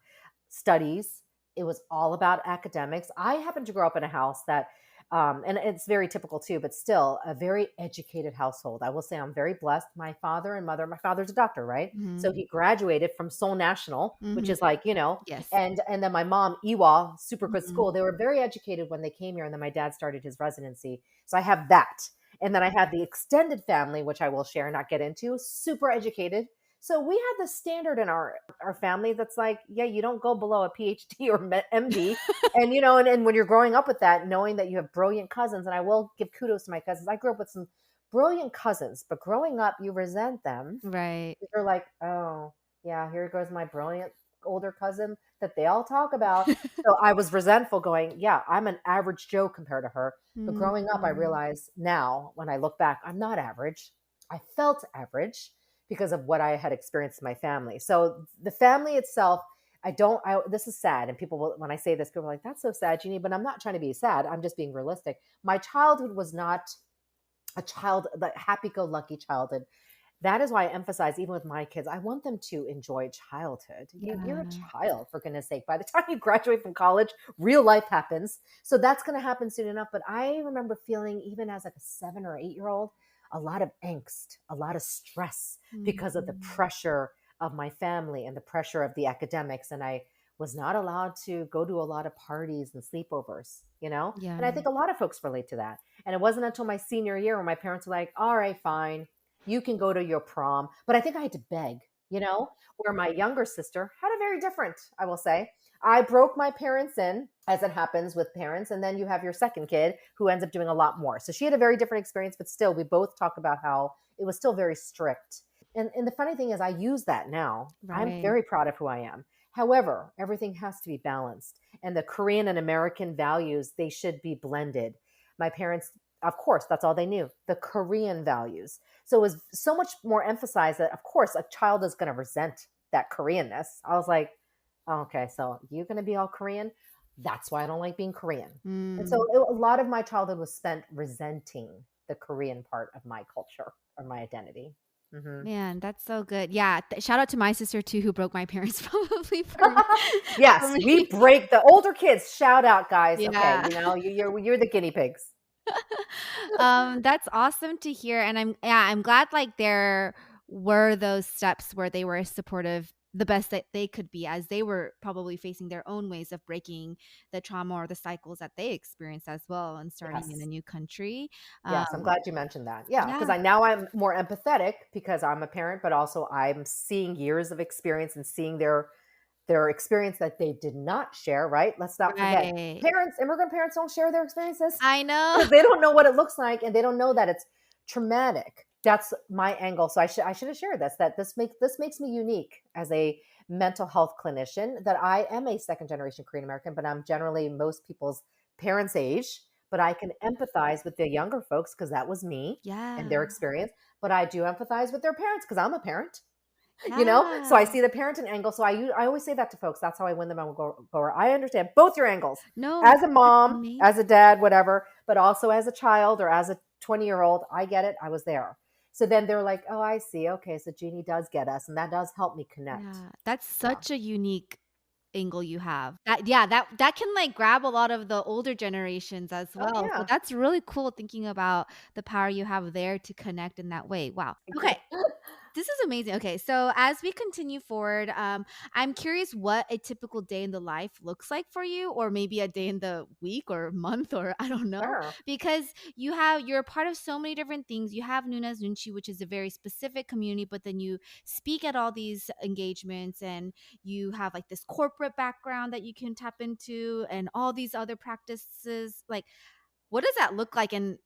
[SPEAKER 2] studies, it was all about academics. I happened to grow up in a house that, and it's very typical too, but still a very educated household. I will say I'm very blessed. My father and mother, my father's a doctor, right?
[SPEAKER 1] Hmm.
[SPEAKER 2] So he graduated from Seoul National, which
[SPEAKER 1] Hmm.
[SPEAKER 2] is like,
[SPEAKER 1] Yes.
[SPEAKER 2] and then my mom, Iwa, super good
[SPEAKER 1] Hmm.
[SPEAKER 2] school. They were very educated when they came here. And then my dad started his residency. So I have that. And then I had the extended family, which I will share, not get into, super educated. So we had the standard in our family that's like, yeah, you don't go below a PhD or MD. And, and when you're growing up with that, knowing that you have brilliant cousins, and I will give kudos to my cousins. I grew up with some brilliant cousins, but growing up, you resent them.
[SPEAKER 1] Right.
[SPEAKER 2] You're like, oh, yeah, here goes my brilliant older cousin that they all talk about. So I was resentful going, yeah, I'm an average Joe compared to her. But growing up, I
[SPEAKER 1] Mm.
[SPEAKER 2] realized now when I look back, I'm not average. I felt average because of what I had experienced in my family. So the family itself, this is sad. And people will, when I say this, people are like, that's so sad, Jeannie, but I'm not trying to be sad. I'm just being realistic. My childhood was not the happy-go-lucky childhood. That is why I emphasize, even with my kids, I want them to enjoy childhood. You're a
[SPEAKER 1] Yeah.
[SPEAKER 2] child, for goodness sake. By the time you graduate from college, real life happens. So that's going to happen soon enough. But I remember feeling, even as like a 7 or 8 year old, a lot of angst, a lot of stress because of the
[SPEAKER 1] Mm.
[SPEAKER 2] pressure of my family and the pressure of the academics. And I was not allowed to go to a lot of parties and sleepovers, you know?
[SPEAKER 1] Yeah.
[SPEAKER 2] And I think a lot of folks relate to that. And it wasn't until my senior year when my parents were like, all right, fine, you can go to your prom. But I think I had to beg, where my younger sister had a very different, I will say. I broke my parents in, as it happens with parents. And then you have your second kid who ends up doing a lot more. So she had a very different experience, but still, we both talk about how it was still very strict. And the funny thing is, I use that now. I'm
[SPEAKER 1] Right.
[SPEAKER 2] very proud of who I am. However, everything has to be balanced. And the Korean and American values, they should be blended. My parents, of course, that's all they knew, the Korean values. So it was so much more emphasized that, of course, a child is going to resent that Koreanness. I was like, oh, okay, so you're going to be all Korean? That's why I don't like being Korean. And so
[SPEAKER 1] Mm.
[SPEAKER 2] a lot of my childhood was spent resenting the Korean part of my culture or my identity. Hmm.
[SPEAKER 1] Man, that's so good. Yeah, shout out to my sister too, who broke my parents probably for me. For
[SPEAKER 2] Yes, we
[SPEAKER 1] me.
[SPEAKER 2] break the older kids. Shout out, guys. Okay,
[SPEAKER 1] Yeah.
[SPEAKER 2] you're the guinea pigs.
[SPEAKER 1] That's awesome to hear, and I'm glad like there were those steps where they were supportive the best that they could be as they were probably facing their own ways of breaking the trauma or the cycles that they experienced as well and starting in a
[SPEAKER 2] Yes.
[SPEAKER 1] new country.
[SPEAKER 2] Yes, I'm
[SPEAKER 1] Um,
[SPEAKER 2] glad you mentioned that. Yeah, because
[SPEAKER 1] yeah.
[SPEAKER 2] I'm more empathetic because I'm a parent, but also I'm seeing years of experience and seeing their experience that they did not share, right? Let's not forget.
[SPEAKER 1] Right.
[SPEAKER 2] Immigrant parents don't share their experiences
[SPEAKER 1] I know.
[SPEAKER 2] because they don't know what it looks like and they don't know that it's traumatic. That's my angle. So I should have shared this, that this makes me unique as a mental health clinician, that I am a second generation Korean American, but I'm generally most people's parents' age. But I can empathize with the younger folks because that was me and
[SPEAKER 1] Yeah.
[SPEAKER 2] their experience. But I do empathize with their parents because I'm a parent. So I
[SPEAKER 1] Yeah.
[SPEAKER 2] see the parenting angle. So I always say that to folks. That's how I win them over. I understand both your angles,
[SPEAKER 1] No,
[SPEAKER 2] as a
[SPEAKER 1] that's
[SPEAKER 2] mom,
[SPEAKER 1] amazing.
[SPEAKER 2] as a dad, whatever, but also as a child or as a 20-year-old. I get it. I was there. So then they're like, oh, I see. Okay. So Jeannie does get us. And that does help me connect.
[SPEAKER 1] Yeah, that's
[SPEAKER 2] Yeah.
[SPEAKER 1] such a unique angle you have. That can, like, grab a lot of the older generations as
[SPEAKER 2] Oh,
[SPEAKER 1] well, so
[SPEAKER 2] yeah.
[SPEAKER 1] that's really cool thinking about the power you have there to connect in that way. Wow.
[SPEAKER 2] Thank you.
[SPEAKER 1] Okay. This is amazing. Okay, so as we continue forward, I'm curious what a typical day in the life looks like for you, or maybe a day in the week or month, or I don't know,
[SPEAKER 2] Sure.
[SPEAKER 1] because you're a part of so many different things. You have Noona's Noonchi, which is a very specific community, but then you speak at all these engagements, and you have like this corporate background that you can tap into, and all these other practices. Like, what does that look like, and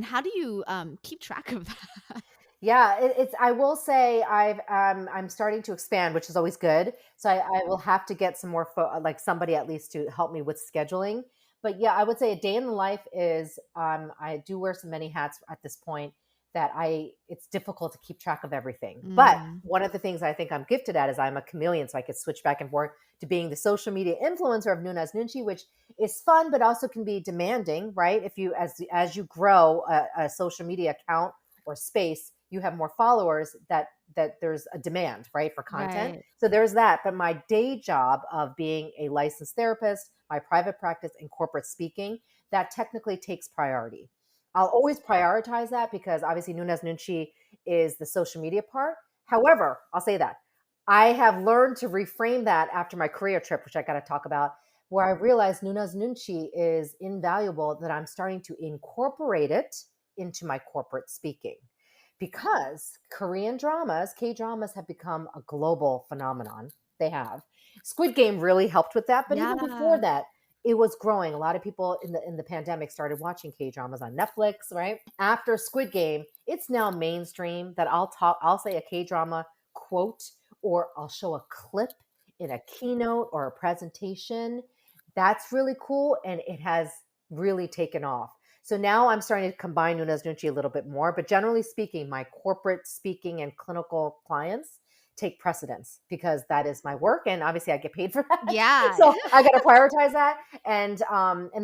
[SPEAKER 1] how do you keep track of that?
[SPEAKER 2] Yeah, it's. I will say I'm starting to expand, which is always good. So I will have to get some more like somebody at least to help me with scheduling. But yeah, I would say a day in the life is I do wear so many hats at this point that it's difficult to keep track of everything. But
[SPEAKER 1] Mm.
[SPEAKER 2] one of the things I think I'm gifted at is I'm a chameleon, so I could switch back and forth to being the social media influencer of Noona's Noonchi, which is fun, but also can be demanding, right? If you as you grow a social media account or space, you have more followers, that there's a demand, right, for content.
[SPEAKER 1] Right.
[SPEAKER 2] So there's that. But my day job of being a licensed therapist, my private practice, and corporate speaking, that technically takes priority. I'll always prioritize that because obviously Nunes Nunchi is the social media part. However, I'll say that I have learned to reframe that after my Korea trip, which I got to talk about, where I realized Nunes Nunchi is invaluable, that I'm starting to incorporate it into my corporate speaking, because Korean dramas, K dramas, have become a global phenomenon. They have. Squid Game really helped with that, but even before
[SPEAKER 1] Yeah.
[SPEAKER 2] that, it was growing. A lot of people in the pandemic started watching K dramas on Netflix, right? After Squid Game, it's now mainstream that I'll say a K drama quote, or I'll show a clip in a keynote or a presentation. That's really cool. And it has really taken off. So now I'm starting to combine Noona's Noonchi a little bit more. But generally speaking, my corporate speaking and clinical clients take precedence because that is my work, and obviously I get paid for that.
[SPEAKER 1] Yeah.
[SPEAKER 2] So I got to prioritize that, and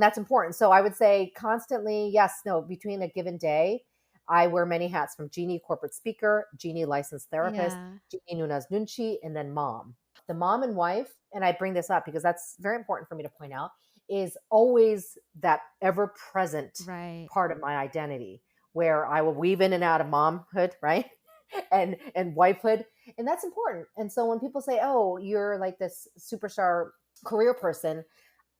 [SPEAKER 2] that's important. So I would say constantly, yes, no, between a given day, I wear many hats, from Jeanie, corporate speaker, Jeanie, licensed therapist,
[SPEAKER 1] Yeah.
[SPEAKER 2] Jeanie Nuna's Nunchi, and then mom. The mom and wife, and I bring this up because that's very important for me to point out, is always that ever present
[SPEAKER 1] Right.
[SPEAKER 2] part of my identity where I will weave in and out of momhood, right? And wifehood. And that's important. And so when people say, oh, you're like this superstar career person,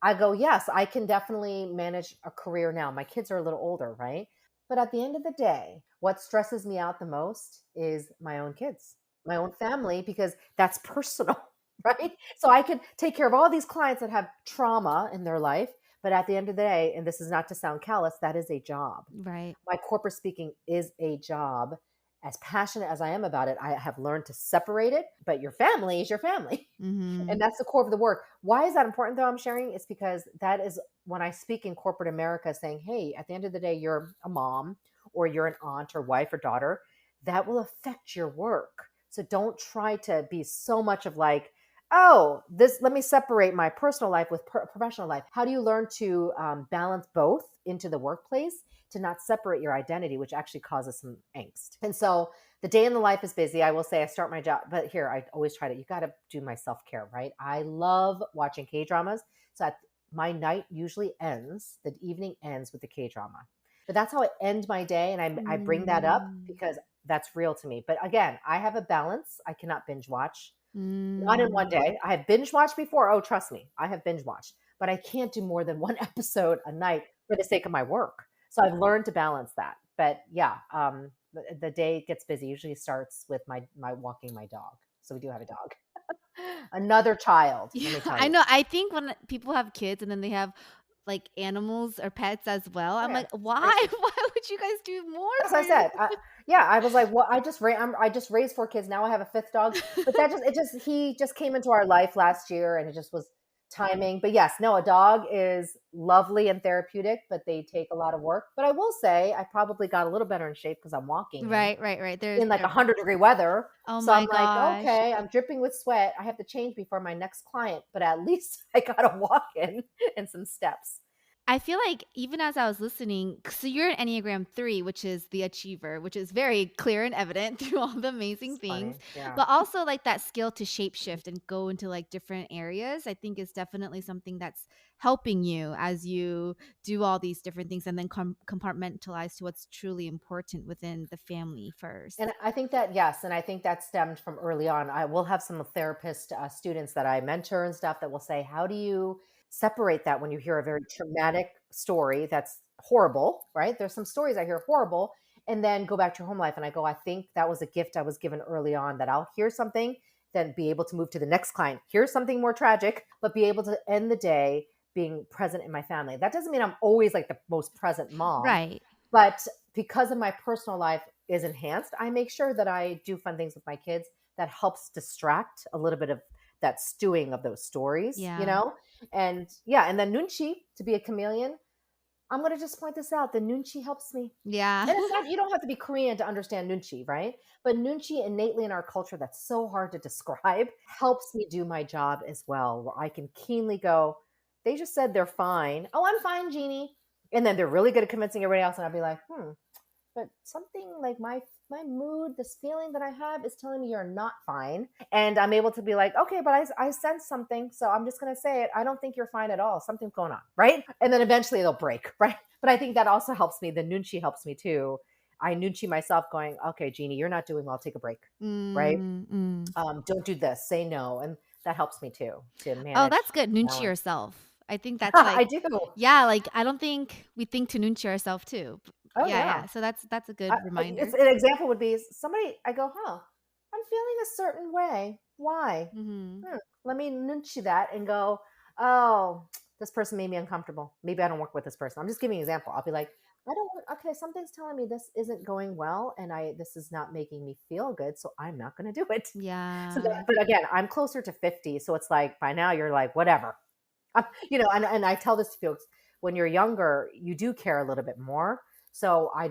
[SPEAKER 2] I go, yes, I can definitely manage a career now. My kids are a little older, right? But at the end of the day, what stresses me out the most is my own kids, my own family, because that's personal, right? So I can take care of all these clients that have trauma in their life. But at the end of the day, and this is not to sound callous, that is a job.
[SPEAKER 1] Right.
[SPEAKER 2] My corporate speaking is a job. As passionate as I am about it, I have learned to separate it, but your family is your family.
[SPEAKER 1] Mm-hmm.
[SPEAKER 2] And that's the core of the work. Why is that important though? I'm sharing it's because that is when I speak in corporate America saying, hey, at the end of the day, you're a mom or you're an aunt or wife or daughter, that will affect your work. So don't try to be so much of like, oh, this, let me separate my personal life with professional life. How do you learn to balance both into the workplace to not separate your identity, which actually causes some angst? And so the day in the life is busy. I will say I start my job, but here I always try to, you got to do my self-care, right? I love watching K-dramas. So my night usually ends, the evening ends with the K-drama. But that's how I end my day. And I bring that up because that's real to me. But again, I have a balance. I cannot binge watch. Not in one
[SPEAKER 1] Mm.
[SPEAKER 2] day. I have binge watched before. Oh, trust me, I have binge watched, but I can't do more than one episode a night for the sake of my work. So I've learned to balance that. But yeah, the day gets busy. Usually starts with my walking my dog. So we do have a dog. Another child,
[SPEAKER 1] Yeah,
[SPEAKER 2] let me tell
[SPEAKER 1] I
[SPEAKER 2] you.
[SPEAKER 1] know. I think when people have kids and then they have like animals or pets as well, I'm
[SPEAKER 2] Yeah,
[SPEAKER 1] like,
[SPEAKER 2] it's
[SPEAKER 1] why?
[SPEAKER 2] crazy.
[SPEAKER 1] Why would you guys do more
[SPEAKER 2] As
[SPEAKER 1] for
[SPEAKER 2] I
[SPEAKER 1] your
[SPEAKER 2] said, yeah, I was like, well, I just raised four kids. Now I have a fifth dog, but he just came into our life last year, and it just was timing. But yes, no, a dog is lovely and therapeutic, but they take a lot of work. But I will say, I probably got a little better in shape because I'm walking him
[SPEAKER 1] Right, right, right.
[SPEAKER 2] in like 100-degree weather.
[SPEAKER 1] Oh
[SPEAKER 2] So
[SPEAKER 1] my
[SPEAKER 2] I'm like,
[SPEAKER 1] gosh.
[SPEAKER 2] okay, I'm dripping with sweat. I have to change before my next client, but at least I got a walk in and some steps.
[SPEAKER 1] I feel like even as I was listening, so you're an Enneagram 3, which is the achiever, which is very clear and evident through all the amazing
[SPEAKER 2] It's
[SPEAKER 1] things,
[SPEAKER 2] funny. Yeah.
[SPEAKER 1] but also like that skill to shapeshift and go into like different areas, I think is definitely something that's helping you as you do all these different things and then compartmentalize to what's truly important within the family
[SPEAKER 2] And
[SPEAKER 1] first.
[SPEAKER 2] I think that, yes, and I think that stemmed from early on. I will have some therapist students that I mentor and stuff that will say, how do you separate that when you hear a very traumatic story that's horrible, right? There's some stories I hear horrible, and then go back to your home life. And I go, I think that was a gift I was given early on, that I'll hear something, then be able to move to the next client. Here's something more tragic, but be able to end the day being present in my family. That doesn't mean I'm always like the most present mom,
[SPEAKER 1] Right.
[SPEAKER 2] but because of my personal life is enhanced, I make sure that I do fun things with my kids that helps distract a little bit of that stewing of those stories, you
[SPEAKER 1] Yeah.
[SPEAKER 2] know? And yeah, and then Noonchi, to be a chameleon, I'm going to just point this out. The Noonchi helps me.
[SPEAKER 1] Yeah.
[SPEAKER 2] And it's not, you don't have to be Korean to understand Noonchi, right? But Noonchi innately in our culture that's so hard to describe helps me do my job as well, where I can keenly go, they just said they're fine. Oh, I'm fine, Jeanie. And then they're really good at convincing everybody else. And I'll be like, but something like my mood, this feeling that I have is telling me you're not fine. And I'm able to be like, okay, but I sense something. So I'm just going to say it. I don't think you're fine at all. Something's going on. Right. And then eventually they'll break. Right. But I think that also helps me. The Nunchi helps me too. I Nunchi myself going, okay, Jeanie, you're not doing well. Take a break. Right.
[SPEAKER 1] Mm.
[SPEAKER 2] Don't do this. Say no. And that helps me too to
[SPEAKER 1] Oh,
[SPEAKER 2] manage
[SPEAKER 1] that's good. Nunchi
[SPEAKER 2] balance.
[SPEAKER 1] yourself. I think that's
[SPEAKER 2] I
[SPEAKER 1] like,
[SPEAKER 2] do.
[SPEAKER 1] yeah, like I don't think we think to nunchi ourselves too.
[SPEAKER 2] Oh,
[SPEAKER 1] Yeah,
[SPEAKER 2] yeah.
[SPEAKER 1] yeah. So that's a good
[SPEAKER 2] It's
[SPEAKER 1] reminder.
[SPEAKER 2] an example would be somebody, I go, I'm feeling a certain way. Why?
[SPEAKER 1] Mhm.
[SPEAKER 2] Let me nudge that and go, oh, this person made me uncomfortable. Maybe I don't work with this person. I'm just giving an example. I'll be like, I don't want, okay, something's telling me this isn't going well and this is not making me feel good, so I'm not going to do it. So
[SPEAKER 1] Yeah.
[SPEAKER 2] that, but again, I'm closer to 50, so it's like by now you're like whatever. And I tell this to folks, when you're younger, you do care a little bit more. So I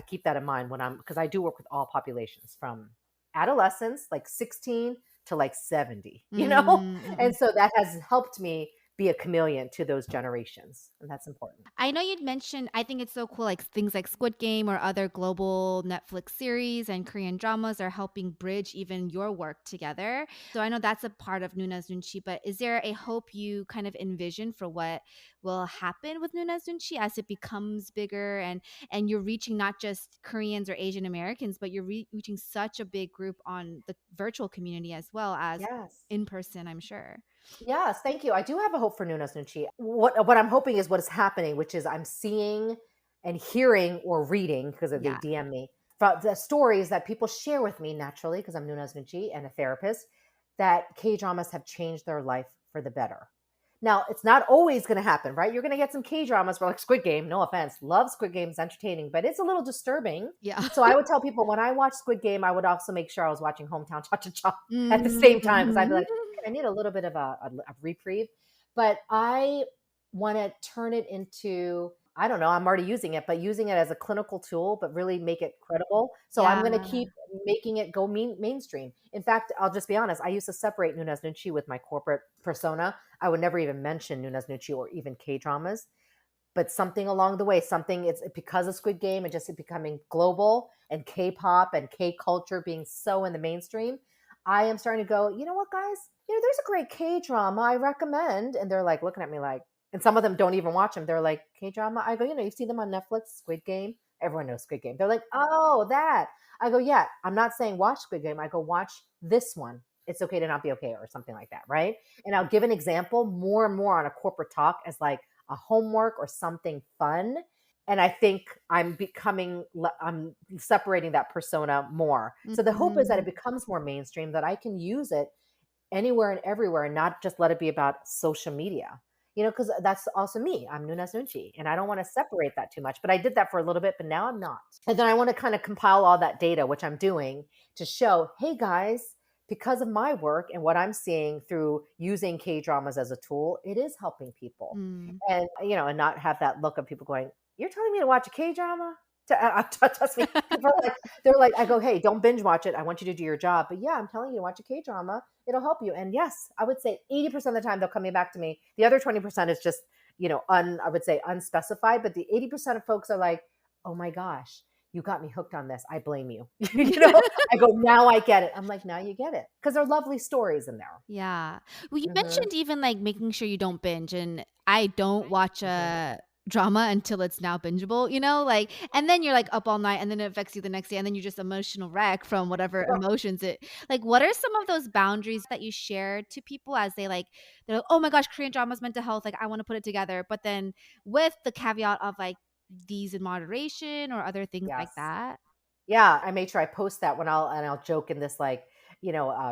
[SPEAKER 2] keep that in mind because I do work with all populations from adolescents, like 16 to like 70,
[SPEAKER 1] Mm-mm.
[SPEAKER 2] And so that has helped me be a chameleon to those generations. And that's important.
[SPEAKER 1] I know you'd mentioned, I think it's so cool, like things like Squid Game or other global Netflix series and Korean dramas are helping bridge even your work together. So I know that's a part of Noona's Noonchi, but is there a hope you kind of envision for what will happen with Noona's Noonchi as it becomes bigger and you're reaching not just Koreans or Asian Americans, but you're reaching such a big group on the virtual community as well as
[SPEAKER 2] Yes.
[SPEAKER 1] in person, I'm sure.
[SPEAKER 2] Yes, thank you. I do have a hope for Nuna's Nunchi. What I'm hoping is what is happening, which is I'm seeing and hearing or reading because they
[SPEAKER 1] Yeah.
[SPEAKER 2] DM me from the stories that people share with me naturally because I'm Nuna's Nunchi and a therapist that K dramas have changed their life for the better. Now, it's not always going to happen, right? You're going to get some K dramas for like Squid Game. No offense, love Squid Game, it's entertaining, but it's a little disturbing.
[SPEAKER 1] Yeah.
[SPEAKER 2] So I would tell people when I watch Squid Game, I would also make sure I was watching Hometown Cha Cha Cha at the same time because I'd be
[SPEAKER 1] Mhm.
[SPEAKER 2] like, okay, I need a little bit of a reprieve. But I want to turn it into, I don't know, I'm already using it, but using it as a clinical tool, but really make it credible. So I'm going to
[SPEAKER 1] Yeah.
[SPEAKER 2] keep making it go mainstream. In fact, I'll just be honest, I used to separate Nuna's Nunchi with my corporate persona. I would never even mention Nuna's Nunchi or even K dramas. But something along the way, something it's because of Squid Game and just it becoming global and K-pop and K culture being so in the mainstream, I am starting to go, you know what, guys? There's a great K drama I recommend. And they're like looking at me like, and some of them don't even watch them. They're like, K drama? I go, you've seen them on Netflix, Squid Game. Everyone knows Squid Game. They're like, oh, that. I go, yeah, I'm not saying watch Squid Game. I go, watch this one. It's okay to not be okay, or something like that. Right. And I'll give an example more and more on a corporate talk as like, a homework or something fun. And I think I'm separating that persona more. So the hope is that it
[SPEAKER 1] Mhm.
[SPEAKER 2] becomes more mainstream, that I can use it anywhere and everywhere and not just let it be about social media. Because that's also me. I'm Nuna's Nunchi, and I don't want to separate that too much. But I did that for a little bit, but now I'm not. And then I want to kind of compile all that data, which I'm doing, to show, hey guys, because of my work and what I'm seeing through using K dramas as a tool, it is helping people.
[SPEAKER 1] Mm.
[SPEAKER 2] And not have that look of people going, "You're telling me to watch a K drama?" Trust me, people are like, they're like, I go, "Hey, don't binge watch it. I want you to do your job." But yeah, I'm telling you to watch a K drama. It'll help you. And yes, I would say 80% of the time they'll come back to me. The other 20% is just, I would say unspecified. But the 80% of folks are like, "Oh my gosh, you got me hooked on this. I blame you." I go, "Now I get it." I'm like, "Now you get it," because they're lovely stories in there.
[SPEAKER 1] Yeah. Well, you
[SPEAKER 2] Hmm.
[SPEAKER 1] mentioned even, like, making sure you don't binge, and I don't watch
[SPEAKER 2] Hmm.
[SPEAKER 1] a drama until it's now bingeable, like and then you're, like, up all night, and then it affects you the next day, and then you're just emotional wreck from whatever emotions it like, what are some of those boundaries that you share to people as they're like, "Oh my gosh, Korean drama's mental health, like, I wanna put it together," but then with the caveat of, like, these in moderation or other things like
[SPEAKER 2] Yes.
[SPEAKER 1] that?
[SPEAKER 2] Yeah, I made sure I post that I'll joke in this like,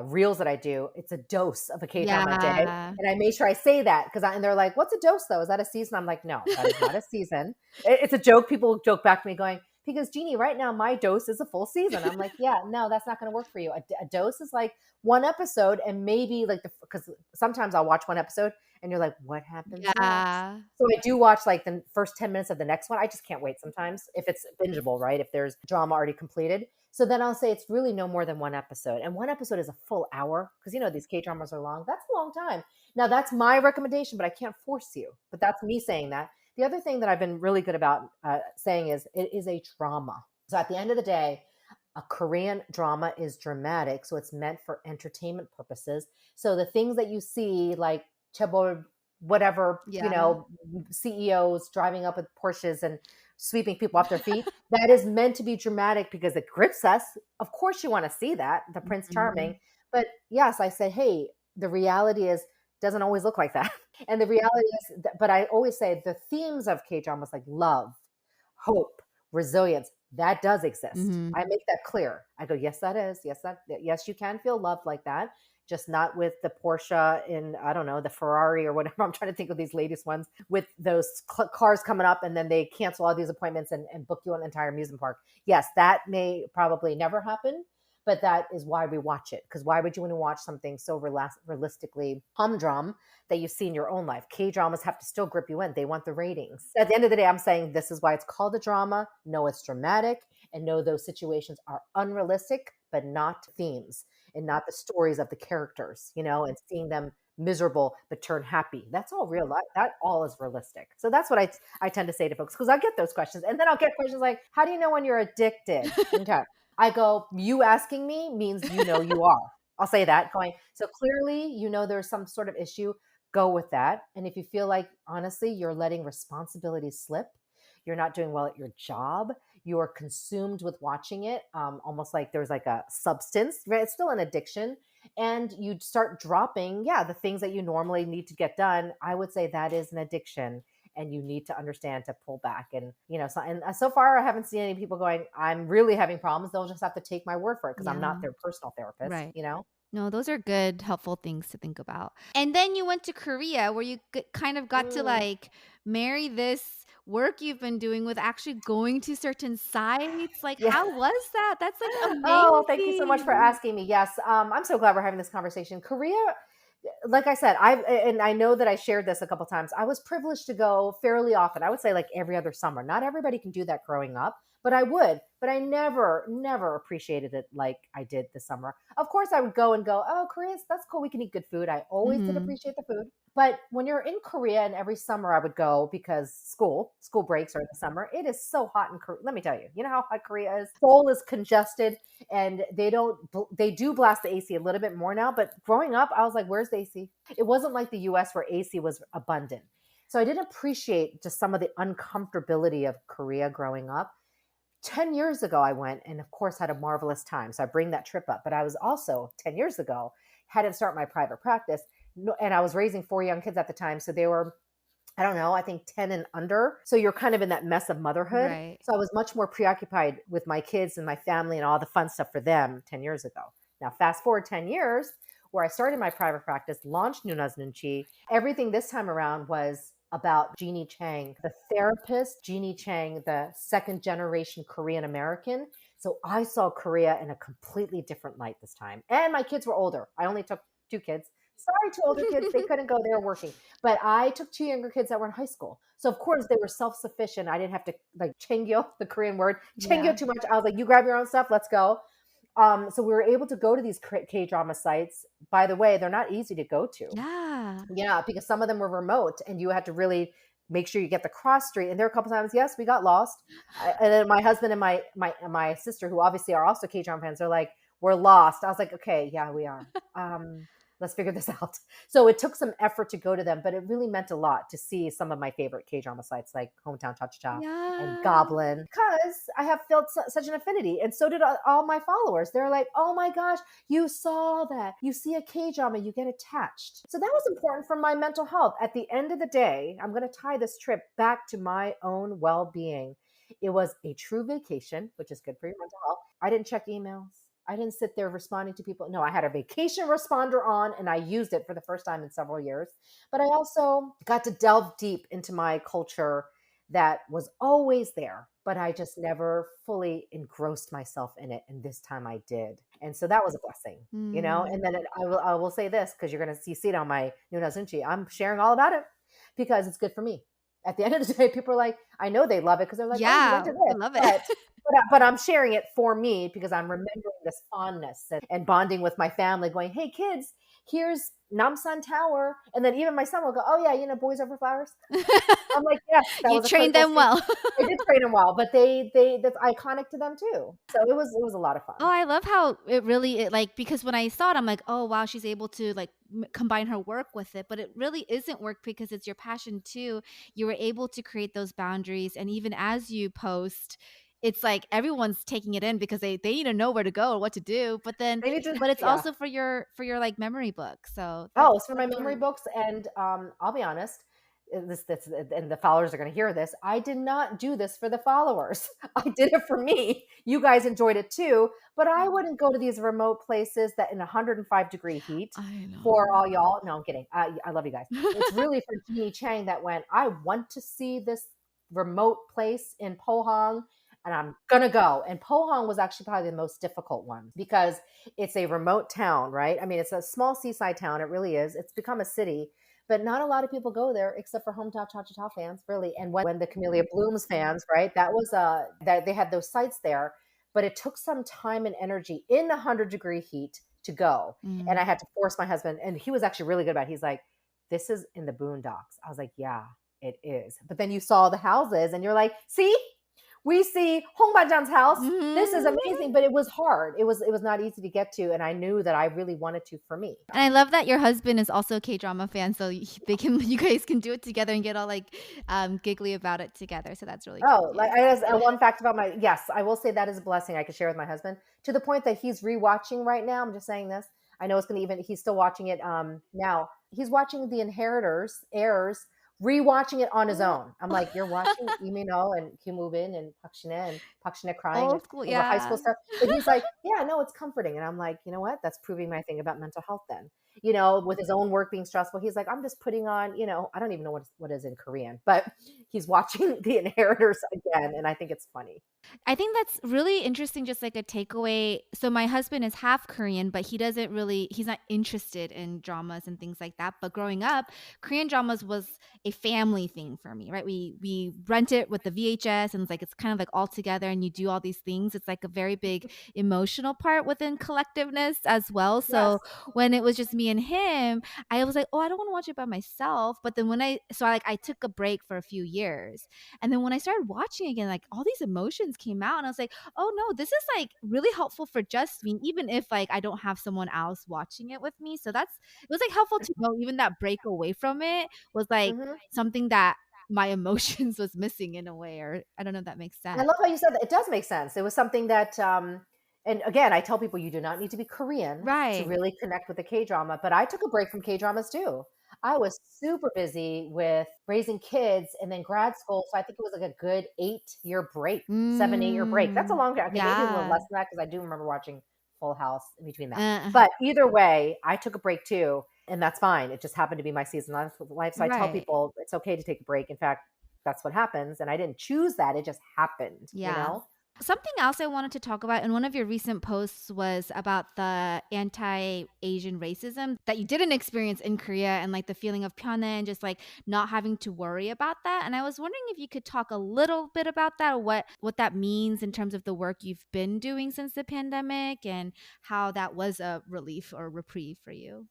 [SPEAKER 2] reels that I do. It's a dose of a K drama a day,
[SPEAKER 1] Yeah.
[SPEAKER 2] and I made sure I say that and they're like, "What's a dose though? Is that a season?" I'm like, "No, that is not a season." It's a joke. People joke back to me going, "Because Jeannie, right now my dose is a full season." I'm like, "Yeah, no, that's not going to work for you. A dose is like one episode, and maybe like because sometimes I'll watch one episode and you're like, what happens next?"
[SPEAKER 1] Yeah.
[SPEAKER 2] So I do watch like the first 10 minutes of the next one. I just can't wait sometimes if it's bingeable, right? If there's drama already completed. So then I'll say it's really no more than one episode. And one episode is a full hour because these K dramas are long. That's a long time. Now that's my recommendation, but I can't force you. But that's me saying that. The other thing that I've been really good about saying is it is a drama. So at the end of the day, a Korean drama is dramatic, so it's meant for entertainment purposes. So the things that you see, like chaebol, whatever,
[SPEAKER 1] Yeah.
[SPEAKER 2] CEOs driving up with Porsches and sweeping people off their feet, that is meant to be dramatic because it grips us. Of course, you want to see that, the Prince Charming.
[SPEAKER 1] Mhm.
[SPEAKER 2] But yes, I said, hey, the reality is doesn't always look like that. And the reality is, but I always say the themes of K dramas like love, hope, resilience, That does exist.
[SPEAKER 1] Mm-hmm.
[SPEAKER 2] I make that clear. I go, yes, that is. Yes, you can feel loved like that. Just not with the Porsche in, I don't know, the Ferrari or whatever. I'm trying to think of these latest ones with those cars coming up and then they cancel all these appointments and book you an entire amusement park. Yes, that may probably never happen, but that is why we watch it. Because why would you want to watch something so realistically humdrum that you see in your own life? K dramas have to still grip you in. They want the ratings. At the end of the day, I'm saying this is why it's called a drama. No, it's dramatic, and no, those situations are unrealistic, but not themes and not the stories of the characters, and seeing them miserable but turn happy. That's all real life. That all is realistic. So that's what I tend to say to folks because I get those questions. And then I'll get questions like, how do you know when you're addicted? Okay. I go, you asking me means you are. I'll say that going, so clearly, there's some sort of issue, go with that. And if you feel like, honestly, you're letting responsibilities slip, you're not doing well at your job, you're consumed with watching it, almost like there's like a substance, right? It's still an addiction. And you start dropping, yeah, the things that you normally need to get done. I would say that is an addiction and you need to understand to pull back so far I haven't seen any people going, I'm really having problems. They'll just have to take my word for it because I'm not
[SPEAKER 1] Yeah.
[SPEAKER 2] their personal therapist.
[SPEAKER 1] Right. No, those are good, helpful things to think about. And then you went to Korea where you kind of got to
[SPEAKER 2] Mm,
[SPEAKER 1] like marry this work you've been doing with actually going to certain sites. Like,
[SPEAKER 2] yeah.
[SPEAKER 1] how was that? That's like
[SPEAKER 2] Oh, thank you so much for
[SPEAKER 1] amazing.
[SPEAKER 2] asking me. Yes, I'm so glad we're having this conversation. Korea, like I said, I know that I shared this a couple times. I was privileged to go fairly often. I would say like every other summer. Not everybody can do that growing up, but I would. But I never appreciated it like I did this summer. Of course, I would go and go, oh, Korea's that's cool. We can eat good food. I always did
[SPEAKER 1] Mhm.
[SPEAKER 2] appreciate the food. But when you're in Korea and every summer I would go because school breaks are in the summer. It is so hot in Korea. Let me tell you, you know how hot Korea is? Seoul is congested and they do blast the AC a little bit more now, but growing up I was like, where's the AC? It wasn't like the US where AC was abundant. So I didn't appreciate just some of the uncomfortability of Korea growing up. 10 years ago I went and of course had a marvelous time. So I bring that trip up, but I was also 10 years ago had to start my private practice and I was raising 4 young kids at the time. So they were, I don't know, I think 10 and under. So you're kind of in that mess of motherhood.
[SPEAKER 1] Right.
[SPEAKER 2] So I was much more preoccupied with my kids and my family and all the fun stuff for them 10 years ago. Now, fast forward 10 years, where I started my private practice, launched Noona's Noonchi. Everything this time around was about Jeanie Chang, the therapist, Jeanie Chang, the second generation Korean American. So I saw Korea in a completely different light this time. And my kids were older. I only took 2 kids. Sorry, 2 older kids. They couldn't go. They were working. But I took 2 younger kids that were in high school. So of course they were self-sufficient. I didn't have to like chengyo, the Korean word, chengyo
[SPEAKER 1] Yeah.
[SPEAKER 2] too much. I was like, you grab your own stuff, let's go. So we were able to go to these K drama sites. By the way, they're not easy to go to.
[SPEAKER 1] Yeah.
[SPEAKER 2] Yeah, because some of them were remote and you had to really make sure you get the cross street. And there were a couple times, yes, we got lost. And then my husband and my sister, who obviously are also K drama fans, are like, we're lost. I was like, okay, yeah, we are. Let's figure this out. So it took some effort to go to them, but it really meant a lot to see some of my favorite K drama sites like Hometown Cha Cha and
[SPEAKER 1] Yeah.
[SPEAKER 2] Goblin, because I have felt such an affinity. And so did all my followers. They're like, oh my gosh, you saw that. You see a K drama, you get attached. So that was important for my mental health. At the end of the day, I'm going to tie this trip back to my own well being. It was a true vacation, which is good for your mental health. I didn't check emails. I didn't sit there responding to people. No, I had a vacation responder on and I used it for the first time in several years. But I also got to delve deep into my culture that was always there, but I just never fully engrossed myself in it. And this time I did. And so that was a blessing. And
[SPEAKER 1] Mm.
[SPEAKER 2] then I will say this because you're going to see it on my Noona Zunchi. I'm sharing all about it because it's good for me. At the end of the day, people are like, I know they love it because they're like, oh, you went
[SPEAKER 1] Yeah.
[SPEAKER 2] to
[SPEAKER 1] I
[SPEAKER 2] this.
[SPEAKER 1] love it.
[SPEAKER 2] But I'm sharing it for me because I'm remembering this fondness and bonding with my family, going, hey, kids, here's Namsan Tower. And then even my son will go, oh, yeah, boys over flowers. I'm like, yes, that
[SPEAKER 1] You
[SPEAKER 2] was a
[SPEAKER 1] trained
[SPEAKER 2] critical
[SPEAKER 1] them
[SPEAKER 2] scene.
[SPEAKER 1] well.
[SPEAKER 2] I did train them well, but that's iconic to them too. So it was a lot of
[SPEAKER 1] Oh,
[SPEAKER 2] fun.
[SPEAKER 1] I love how it like because when I saw it, I'm like, oh wow, she's able to like combine her work with it, but it really isn't work because it's your passion too. You were able to create those boundaries, and even as you post, it's like everyone's taking it in because they need to know where to go or what to do.
[SPEAKER 2] They need to,
[SPEAKER 1] But it's
[SPEAKER 2] yeah.
[SPEAKER 1] also for your like memory book. So
[SPEAKER 2] Oh, it's for my
[SPEAKER 1] that's
[SPEAKER 2] memory
[SPEAKER 1] great.
[SPEAKER 2] books. And I'll be honest, and the followers are going to hear this. I did not do this for the followers. I did it for me. You guys enjoyed it too, but I wouldn't go to these remote places that in 105-degree heat
[SPEAKER 1] I
[SPEAKER 2] for
[SPEAKER 1] know.
[SPEAKER 2] all y'all. No, I'm kidding. I love you guys. It's really for Jeanie Chang that went, I want to see this remote place in Pohang and I'm going to go. And Pohang was actually probably the most difficult one because it's a remote town, right? I mean, it's a small seaside town. It really is. It's become a city, but not a lot of people go there except for hometown cha-cha-cha fans, really. And when the Camellia Blooms fans, right? That was that they had those sites there, but it took some time and energy in 100-degree heat to go. And
[SPEAKER 1] Mm.
[SPEAKER 2] I had to force my husband, and he was actually really good about it. He's like, this is in the boondocks. I was like, yeah, it is. But then you saw the houses and you're like, see, we see Hong Banjan's house. This is
[SPEAKER 1] Mhm.
[SPEAKER 2] amazing, but it was hard. It was not easy to get to, and I knew that I really wanted to for me.
[SPEAKER 1] And I love that your husband is also a K-drama fan, so they can you guys can do it together and get all like giggly about it together. So that's really cute
[SPEAKER 2] Oh,
[SPEAKER 1] to
[SPEAKER 2] like
[SPEAKER 1] hear.
[SPEAKER 2] I has one fact about my yes, I will say that is a blessing I could share with my husband to the point that he's rewatching right now. I'm just saying this. I know it's gonna even he's still watching it now. He's watching The Inheritors, Heirs, rewatching it on his own. I'm like, you're watching Imino and Kim Woo Bin and Park Shin crying
[SPEAKER 1] Old school,
[SPEAKER 2] over high
[SPEAKER 1] yeah.
[SPEAKER 2] school stuff. But he's like, yeah, no, it's comforting. And I'm like, you know what? That's proving my thing about mental health then. With his own work being stressful, he's like, I'm just putting on, I don't even know what is in Korean, but he's watching The Inheritors again, and I think it's funny.
[SPEAKER 1] I think that's really interesting, just like a takeaway. So my husband is half Korean, but he's not interested in dramas and things like that. But growing up, Korean dramas was a family thing for me, right? We rent it with the VHS and it's kind of like all together and you do all these things. It's like a very big emotional part within collectiveness as well.
[SPEAKER 2] Yes.
[SPEAKER 1] So when it was just me and him, I was like, oh, I don't want to watch it by myself. But then I took a break for a few years. And then when I started watching again, like all these emotions came out, and I was like, oh no, this is like really helpful for just me, even if like I don't have someone else watching it with me. So it was like helpful to know even that break away from it was like
[SPEAKER 2] Mhm.
[SPEAKER 1] something that my emotions was missing in a way, or I don't know if that makes
[SPEAKER 2] I
[SPEAKER 1] sense.
[SPEAKER 2] love how you said that. It does make sense. It was something that, and again, I tell people you do not need to be Korean to
[SPEAKER 1] Right.
[SPEAKER 2] really connect with the K drama, but I took a break from K dramas too. I was super busy with raising kids and then grad school. So I think it was like a good 8-year break, 7, 8-year break. That's a
[SPEAKER 1] Mm,
[SPEAKER 2] long time. Okay, maybe a little
[SPEAKER 1] yeah.
[SPEAKER 2] less than that because I do remember watching Full House in between that.
[SPEAKER 1] Uh,
[SPEAKER 2] But either way, I took a break too, and that's fine. It just happened to be my season of life. So I tell
[SPEAKER 1] right.
[SPEAKER 2] people it's okay to take a break. In fact, that's what happens. And I didn't choose that. It just happened, you
[SPEAKER 1] Yeah.
[SPEAKER 2] know?
[SPEAKER 1] Something else I wanted to talk about in one of your recent posts was about the anti-Asian racism that you didn't experience in Korea and like the feeling of pyeone and just like not having to worry about that. And I was wondering if you could talk a little bit about that, what that means in terms of the work you've been doing since the pandemic and how that was a relief or reprieve for you.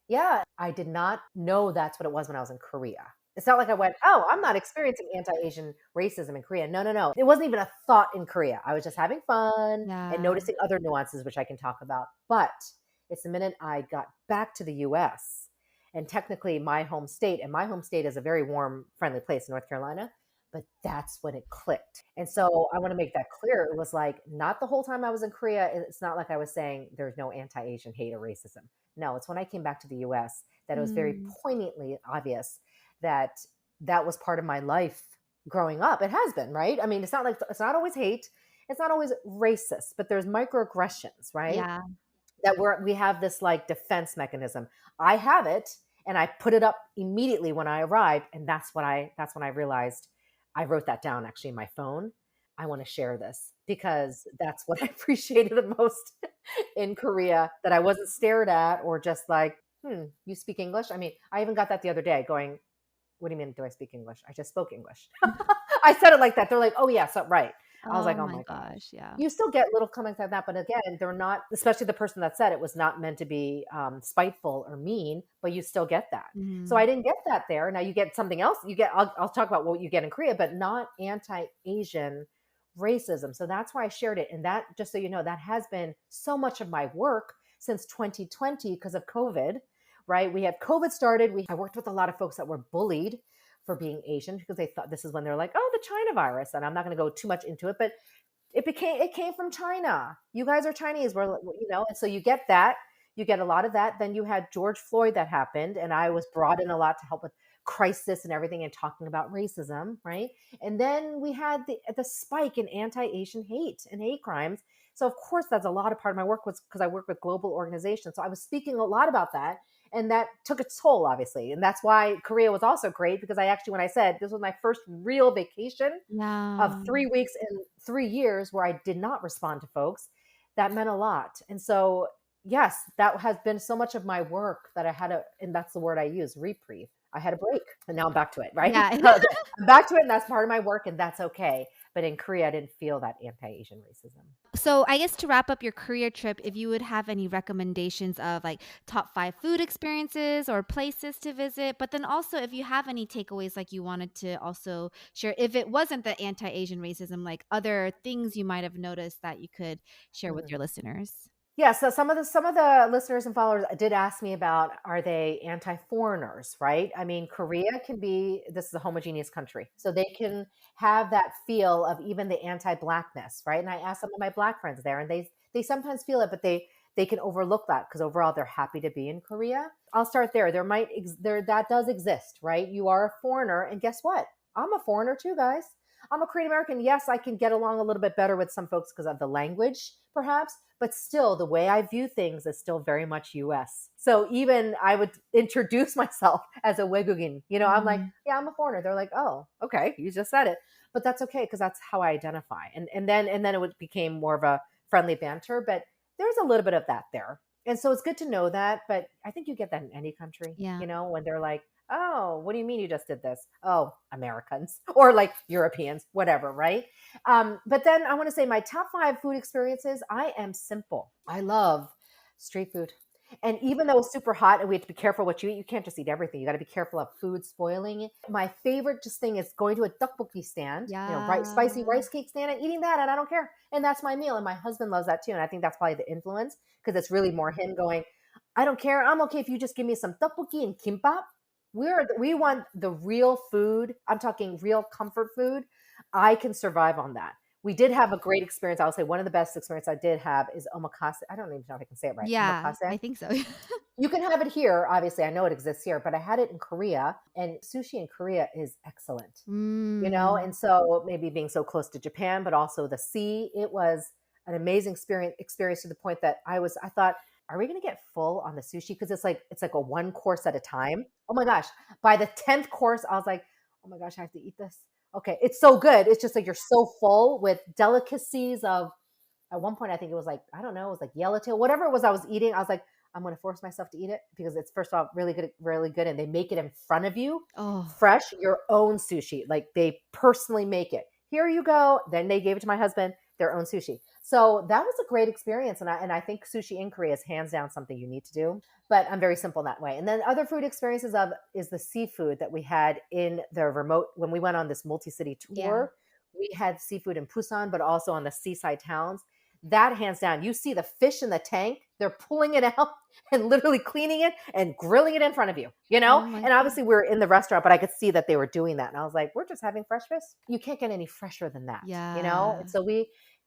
[SPEAKER 2] Yeah, I did not know that's what it was when I was in Korea. It's not like I went, oh, I'm not experiencing anti Asian racism in Korea. No, no, no. It wasn't even a thought in Korea. I was just having fun and
[SPEAKER 1] Yeah.
[SPEAKER 2] noticing other nuances, which I can talk about. But it's the minute I got back to the US and technically my home state, and my home state is a very warm, friendly place in North Carolina. But that's when it clicked. And so I want to make that clear. It was like, not the whole time I was in Korea. It's not like I was saying there's no anti Asian hate or racism. No, it's when I came back to the US that it was very
[SPEAKER 1] Mm,
[SPEAKER 2] poignantly obvious that that was part of my life growing up. It has been, right? I mean, it's not always hate, it's not always racist, but there's microaggressions, right?
[SPEAKER 1] yeah.
[SPEAKER 2] That we have this like defense mechanism. I have it and I put it up immediately when I arrived, and that's when I realized I wrote that down actually in my phone. I want to share this because that's what I appreciated the most in Korea, that I wasn't stared at or just like, you speak English? I mean, I even got that the other day going, what do you mean, do I speak English? I just spoke English. I said it like that. They're like, oh, yeah, so, right. I was like,
[SPEAKER 1] Oh
[SPEAKER 2] oh
[SPEAKER 1] my
[SPEAKER 2] my gosh.
[SPEAKER 1] gosh. Yeah.
[SPEAKER 2] You still get little comments like that. But again, they're not, especially the person that said it was not meant to be spiteful or mean, but you still get that. So I
[SPEAKER 1] Mhm.
[SPEAKER 2] didn't get that there. Now you get something else. I'll talk about what you get in Korea, but not anti Asian racism. So that's why I shared it. And that, just so you know, that has been so much of my work since 2020 because of COVID, right? We had COVID started. I worked with a lot of folks that were bullied for being Asian because they thought, this is when they're like, oh, the China virus. And I'm not going to go too much into it, but it came from China. You guys are Chinese. And so you get that. You get a lot of that. Then you had George Floyd that happened, and I was brought in a lot to help with crisis and everything and talking about racism, right? And then we had the spike in anti-Asian hate and hate crimes. So of course, that's a lot of part of my work was because I work with global organizations. So I was speaking a lot about that. And that took its toll, obviously. And that's why Korea was also great because I actually, when I said this was my first real vacation of
[SPEAKER 1] Yeah.
[SPEAKER 2] 3 weeks in 3 years where I did not respond to folks, that meant a lot. And so, yes, that has been so much of my work that I had and that's the word I use, reprieve. I had a break and now I'm back to it, right?
[SPEAKER 1] Yeah.
[SPEAKER 2] I'm back to it and that's part of my work and that's okay. But in Korea, I didn't feel that anti-Asian racism.
[SPEAKER 1] So I guess to wrap up your Korea trip, if you would have any recommendations of like top 5 food experiences or places to visit, but then also if you have any takeaways like you wanted to also share, if it wasn't the anti-Asian racism, like other things you might have noticed that you could share with
[SPEAKER 2] Mhm.
[SPEAKER 1] your listeners.
[SPEAKER 2] Yeah, so some of the listeners and followers did ask me about are they anti-foreigners, right? I mean, Korea can be this is a homogeneous country. So they can have that feel of even the anti-blackness, right? And I asked some of my black friends there and they sometimes feel it, but they can overlook that because overall they're happy to be in Korea. I'll start there. There that does exist, right? You are a foreigner and guess what? I'm a foreigner too, guys. I'm a Korean American. Yes, I can get along a little bit better with some folks because of the language, perhaps, but still the way I view things is still very much US. So even I would introduce myself as a Wegugin. I'm like,
[SPEAKER 1] Mhm.
[SPEAKER 2] yeah, I'm a foreigner. They're like, oh, okay, you just said it. But that's okay because that's how I identify. And then became more of a friendly banter, but there's a little bit of that there. And so it's good to know that, but I think you get that in any country,
[SPEAKER 1] Yeah.
[SPEAKER 2] when they're like, oh, what do you mean you just did this? Oh, Americans or like Europeans, whatever, right? But then I want to say my top 5 food experiences. I am simple. I love street food. And even though it's super hot and we have to be careful what you eat, you can't just eat everything. You got to be careful of food spoiling. My favorite just thing is going to a tteokbokki stand, right, spicy
[SPEAKER 1] Yeah.
[SPEAKER 2] rice cake stand and eating that. And I don't care. And that's my meal. And my husband loves that too. And I think that's probably the influence because it's really more him going, I don't care. I'm okay if you just give me some tteokbokki and kimbap. We want the real food. I'm talking real comfort food. I can survive on that. We did have a great experience. I would say one of the best experiences I did have is omakase. I don't even know if I can say it right.
[SPEAKER 1] Yeah,
[SPEAKER 2] Omakase.
[SPEAKER 1] I think so.
[SPEAKER 2] You can have it here. Obviously, I know it exists here, but I had it in Korea, and sushi in Korea is excellent.
[SPEAKER 1] Mm.
[SPEAKER 2] And so maybe being so close to Japan, but also the sea, it was an amazing experience to the point that I thought, are we going to get full on the sushi? Because it's like a one course at a time. Oh my gosh. By the 10th course, I was like, oh my gosh, I have to eat this. Okay. It's so good. It's just like you're so full with delicacies of at one point I think it was like, I don't know, it was like yellowtail, whatever it was I was eating. I was like, I'm going to force myself to eat it because it's first off really good. And they make it in front of you,
[SPEAKER 1] Oh,
[SPEAKER 2] fresh, your own sushi. Like they personally make it. Here you go. Then they gave it to my husband, their own sushi. So that was a great experience. And I think sushi in Korea is hands down something you need to do. But I'm very simple that way. And then other food experiences of is the seafood that we had in the remote when we went on this multi-city
[SPEAKER 1] yeah.
[SPEAKER 2] tour. We had seafood in Busan, but also on the seaside towns that hands down, you see the fish in the tank, they're pulling it out and literally cleaning it and grilling it in front of you,
[SPEAKER 1] Oh my
[SPEAKER 2] And
[SPEAKER 1] god.
[SPEAKER 2] obviously, we're in the restaurant, but I could see that they were doing that. And I was like, we're just having fresh fish. You can't get any fresher than that. And
[SPEAKER 1] Yeah.
[SPEAKER 2] so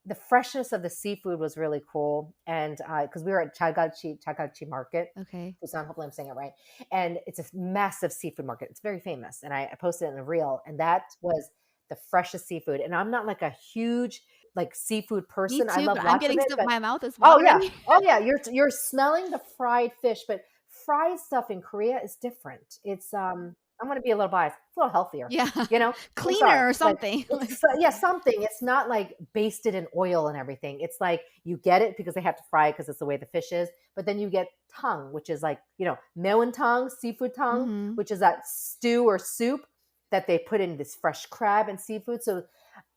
[SPEAKER 2] the freshness of the seafood was really cool. And because we were at Chagalchi Market,
[SPEAKER 1] Okay.
[SPEAKER 2] Busan, hopefully I'm saying it right. And it's a massive seafood market. It's very famous. And I posted it in a reel, and that was the freshest seafood. And I'm not like a huge like seafood
[SPEAKER 1] Me
[SPEAKER 2] person. I
[SPEAKER 1] too,
[SPEAKER 2] love
[SPEAKER 1] but I'm
[SPEAKER 2] lots of
[SPEAKER 1] getting
[SPEAKER 2] it,
[SPEAKER 1] stuff
[SPEAKER 2] but
[SPEAKER 1] my mouth is
[SPEAKER 2] oh yeah.
[SPEAKER 1] watering.
[SPEAKER 2] Oh yeah. You're smelling the fried fish, but fried stuff in Korea is different. It's I'm gonna be a little biased. It's a little healthier,
[SPEAKER 1] Yeah.
[SPEAKER 2] you know? I'm sorry.
[SPEAKER 1] Cleaner or
[SPEAKER 2] Like
[SPEAKER 1] something. Like
[SPEAKER 2] it's yeah, something. It's not like basted in oil and everything. It's like you get it because they have to fry it because it's the way the fish is. But then you get tongue, which is like, meon tongue, seafood tongue,
[SPEAKER 1] mhm.
[SPEAKER 2] which is that stew or soup that they put in this fresh crab and seafood. So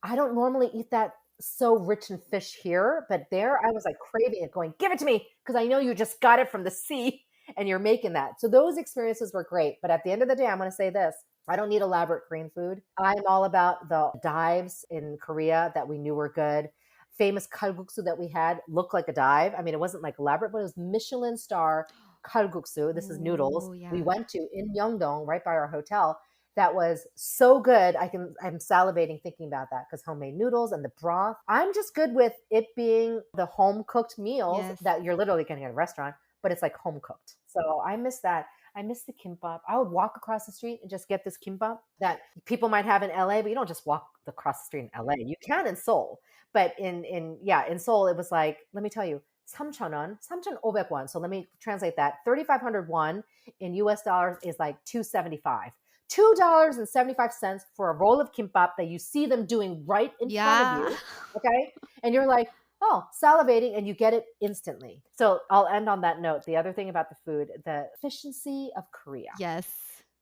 [SPEAKER 2] I don't normally eat that so rich in fish here, but there I was like craving it, going, give it to me, because I know you just got it from the sea and you're making that. So those experiences were great. But at the end of the day, I'm going to say this. I don't need elaborate Korean food. I'm all about the dives in Korea that we knew were good. Famous kalguksu that we had looked like a dive. I mean, it wasn't like elaborate, but it was Michelin star kalguksu. This is noodles.
[SPEAKER 1] Oh,
[SPEAKER 2] We
[SPEAKER 1] yeah.
[SPEAKER 2] went to in Myeongdong, right by our hotel. That was so good. I'm salivating thinking about that because homemade noodles and the broth. I'm just good with it being the home cooked meals
[SPEAKER 1] Yes.
[SPEAKER 2] that you're literally getting at a restaurant, but it's like home cooked. So I miss that. I miss the kimbap. I would walk across the street and just get this kimbap that people might have in LA, but you don't just walk across the street in LA. You can in Seoul, but in Seoul it was like, let me tell you, 3,000원, 3,500원. So let me translate that. 3,500 won in US dollars is like 275. $2.75 for a roll of kimbap that you see them doing right in front of
[SPEAKER 1] Yeah.
[SPEAKER 2] you. Okay. And you're like, oh, salivating, and you get it instantly. So I'll end on that note. The other thing about the food, the efficiency of Korea.
[SPEAKER 1] Yes.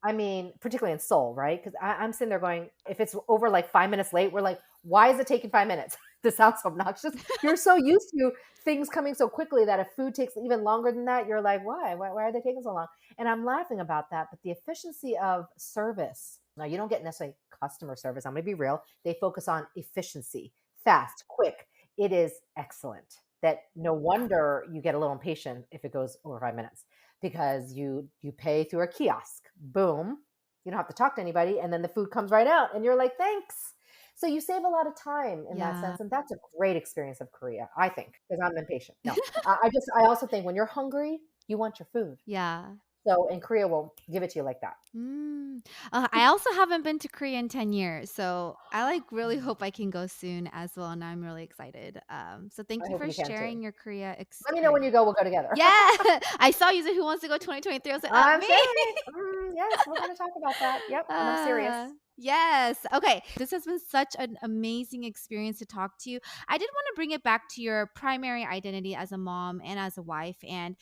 [SPEAKER 2] I mean, particularly in Seoul, right? Because I'm sitting there going, if it's over like 5 minutes late, we're like, why is it taking 5 minutes? This sounds so obnoxious. You're so used to things coming so quickly that if food takes even longer than that, you're like, why? Why are they taking so long? And I'm laughing about that. But the efficiency of service, now you don't get necessarily customer service. I'm going to be real. They focus on efficiency, fast, quick. It is excellent. That no wonder you get a little impatient if it goes over 5 minutes, because you pay through a kiosk. Boom. You don't have to talk to anybody, and then the food comes right out and you're like, thanks. So you save a lot of time in that
[SPEAKER 1] Yeah.
[SPEAKER 2] sense, and that's a great experience of Korea, I think, because I'm impatient. No, I also think when you're hungry, you want your food.
[SPEAKER 1] Yeah.
[SPEAKER 2] So in Korea, we'll give it to you like that.
[SPEAKER 1] Mm. I also haven't been to Korea in 10 years, so I like really hope I can go soon as well, and I'm really excited. So thank
[SPEAKER 2] I
[SPEAKER 1] you
[SPEAKER 2] hope
[SPEAKER 1] for
[SPEAKER 2] you can too.
[SPEAKER 1] sharing your Korea
[SPEAKER 2] Let me know when
[SPEAKER 1] experience.
[SPEAKER 2] you go. We'll go together.
[SPEAKER 1] Yeah, I saw you said who wants to go 2023. I was like,
[SPEAKER 2] I'm
[SPEAKER 1] me.
[SPEAKER 2] saying, yes, we're going to talk about that. Yep, and I'm serious.
[SPEAKER 1] Yes. Okay. This has been such an amazing experience to talk to you. I did want to bring it back to your primary identity as a mom and as a wife, and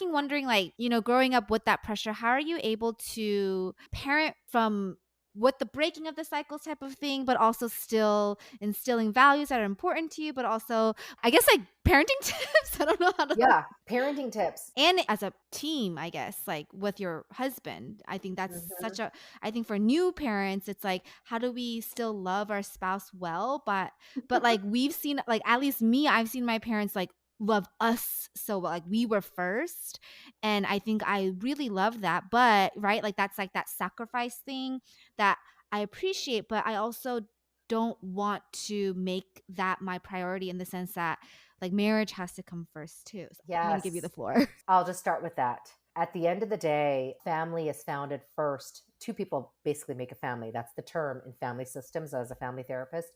[SPEAKER 1] wondering, like, growing up with that pressure, how are you able to parent from with the breaking of the cycles type of thing, but also still instilling values that are important to you, but also, I guess, like parenting tips? I don't know how to.
[SPEAKER 2] Yeah, parenting tips.
[SPEAKER 1] And as a team, I guess, like with your husband, I think that's
[SPEAKER 2] Mhm.
[SPEAKER 1] such a, I think for new parents, it's like, how do we still love our spouse well? But like we've seen, like, at least me, I've seen my parents like love us so well. Like we were first. And I think I really love that. But right, like that's like that sacrifice thing that I appreciate, but I also don't want to make that my priority in the sense that like marriage has to come first too. So I'm going to give you the
[SPEAKER 2] Yes.
[SPEAKER 1] floor.
[SPEAKER 2] I'll just start with that. At the end of the day, family is founded first. Two people basically make a family. That's the term in family systems as a family therapist.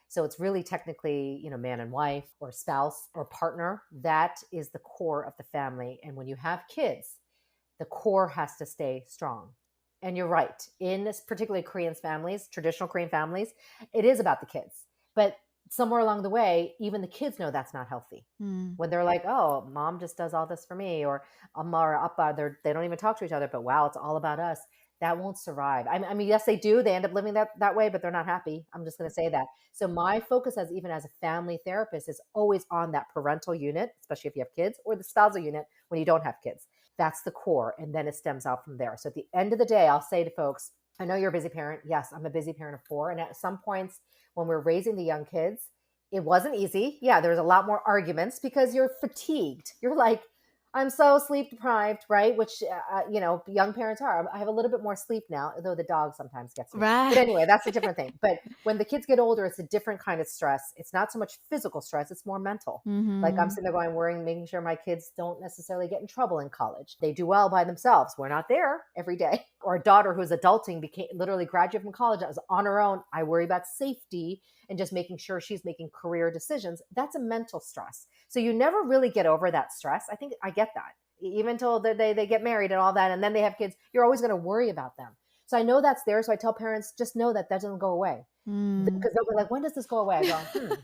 [SPEAKER 2] So it's really technically, man and wife or spouse or partner. That is the core of the family. And when you have kids, the core has to stay strong. And you're right. In this particularly Korean families, traditional Korean families, it is about the kids. But somewhere along the way, even the kids know that's not healthy.
[SPEAKER 1] Hmm.
[SPEAKER 2] When they're like, oh, mom just does all this for me, or amma or appa, they don't even talk to each other, but wow, it's all about us. That won't survive. I mean, yes, they do. They end up living that way, but they're not happy. I'm just going to say that. So my focus as even as a family therapist is always on that parental unit, especially if you have kids, or the spousal unit when you don't have kids. That's the core. And then it stems out from there. So at the end of the day, I'll say to folks, I know you're a busy parent. Yes, I'm a busy parent of 4. And at some points when we're raising the young kids, it wasn't easy. Yeah, there's a lot more arguments because you're fatigued. You're like, I'm so sleep deprived, right? Which, young parents are. I have a little bit more sleep now, though the dog sometimes gets me. But
[SPEAKER 1] Right.
[SPEAKER 2] anyway, that's a different thing. But when the kids get older, it's a different kind of stress. It's not so much physical stress, it's more mental. Like I'm
[SPEAKER 1] Mm-hmm.
[SPEAKER 2] sitting there going, worrying, making sure my kids don't necessarily get in trouble in college. They do well by themselves. We're not there every day. Or a daughter who's adulting, became literally graduated from college, was on her own. I worry about safety and just making sure she's making career decisions. That's a mental stress. So you never really get over that stress. I think I get that. Even until they get married and all that, and then they have kids, you're always going to worry about them. So I know that's there. So I tell parents, just know that doesn't go away.
[SPEAKER 1] Mm.
[SPEAKER 2] Because they'll be like, when does this go away? I go,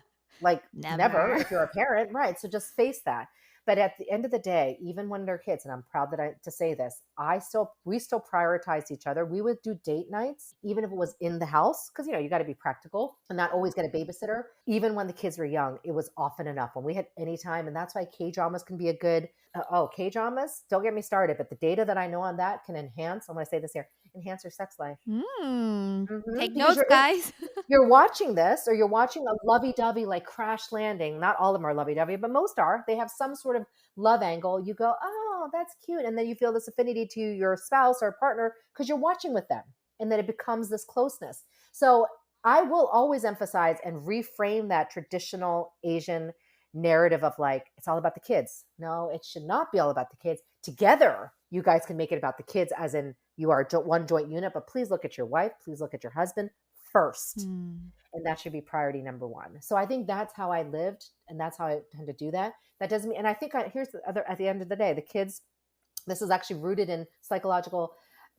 [SPEAKER 2] like never
[SPEAKER 1] Never.
[SPEAKER 2] if you're a parent, right? So just face that. But at the end of the day, even when they're kids, and I'm proud to say this, we still prioritized each other. We would do date nights, even if it was in the house, because you got to be practical and not always get a babysitter. Even when the kids were young, it was often enough when we had any time, and that's why K dramas can be a good. K dramas, don't get me started, but the data that I know on that can enhance. I'm going to say this here: enhance your sex life.
[SPEAKER 1] Take
[SPEAKER 2] Because
[SPEAKER 1] notes, guys.
[SPEAKER 2] you're watching this, or you're watching a lovey-dovey like Crash Landing. Not all of them are lovey-dovey, but most are. They have some sort of love angle. You go, oh, that's cute. And then you feel this affinity to your spouse or partner because you're watching with them. And then it becomes this closeness. So I will always emphasize and reframe that traditional Asian narrative of like, it's all about the kids. No, it should not be all about the kids. Together, You guys can make it about the kids, as in you are one joint unit, but please look at your wife, please look at your husband first. And that should be priority number one. So I think that's how I lived, and that's how I tend to do that. That doesn't mean, and I think here's the other, at the end of the day, the kids, this is actually rooted in psychological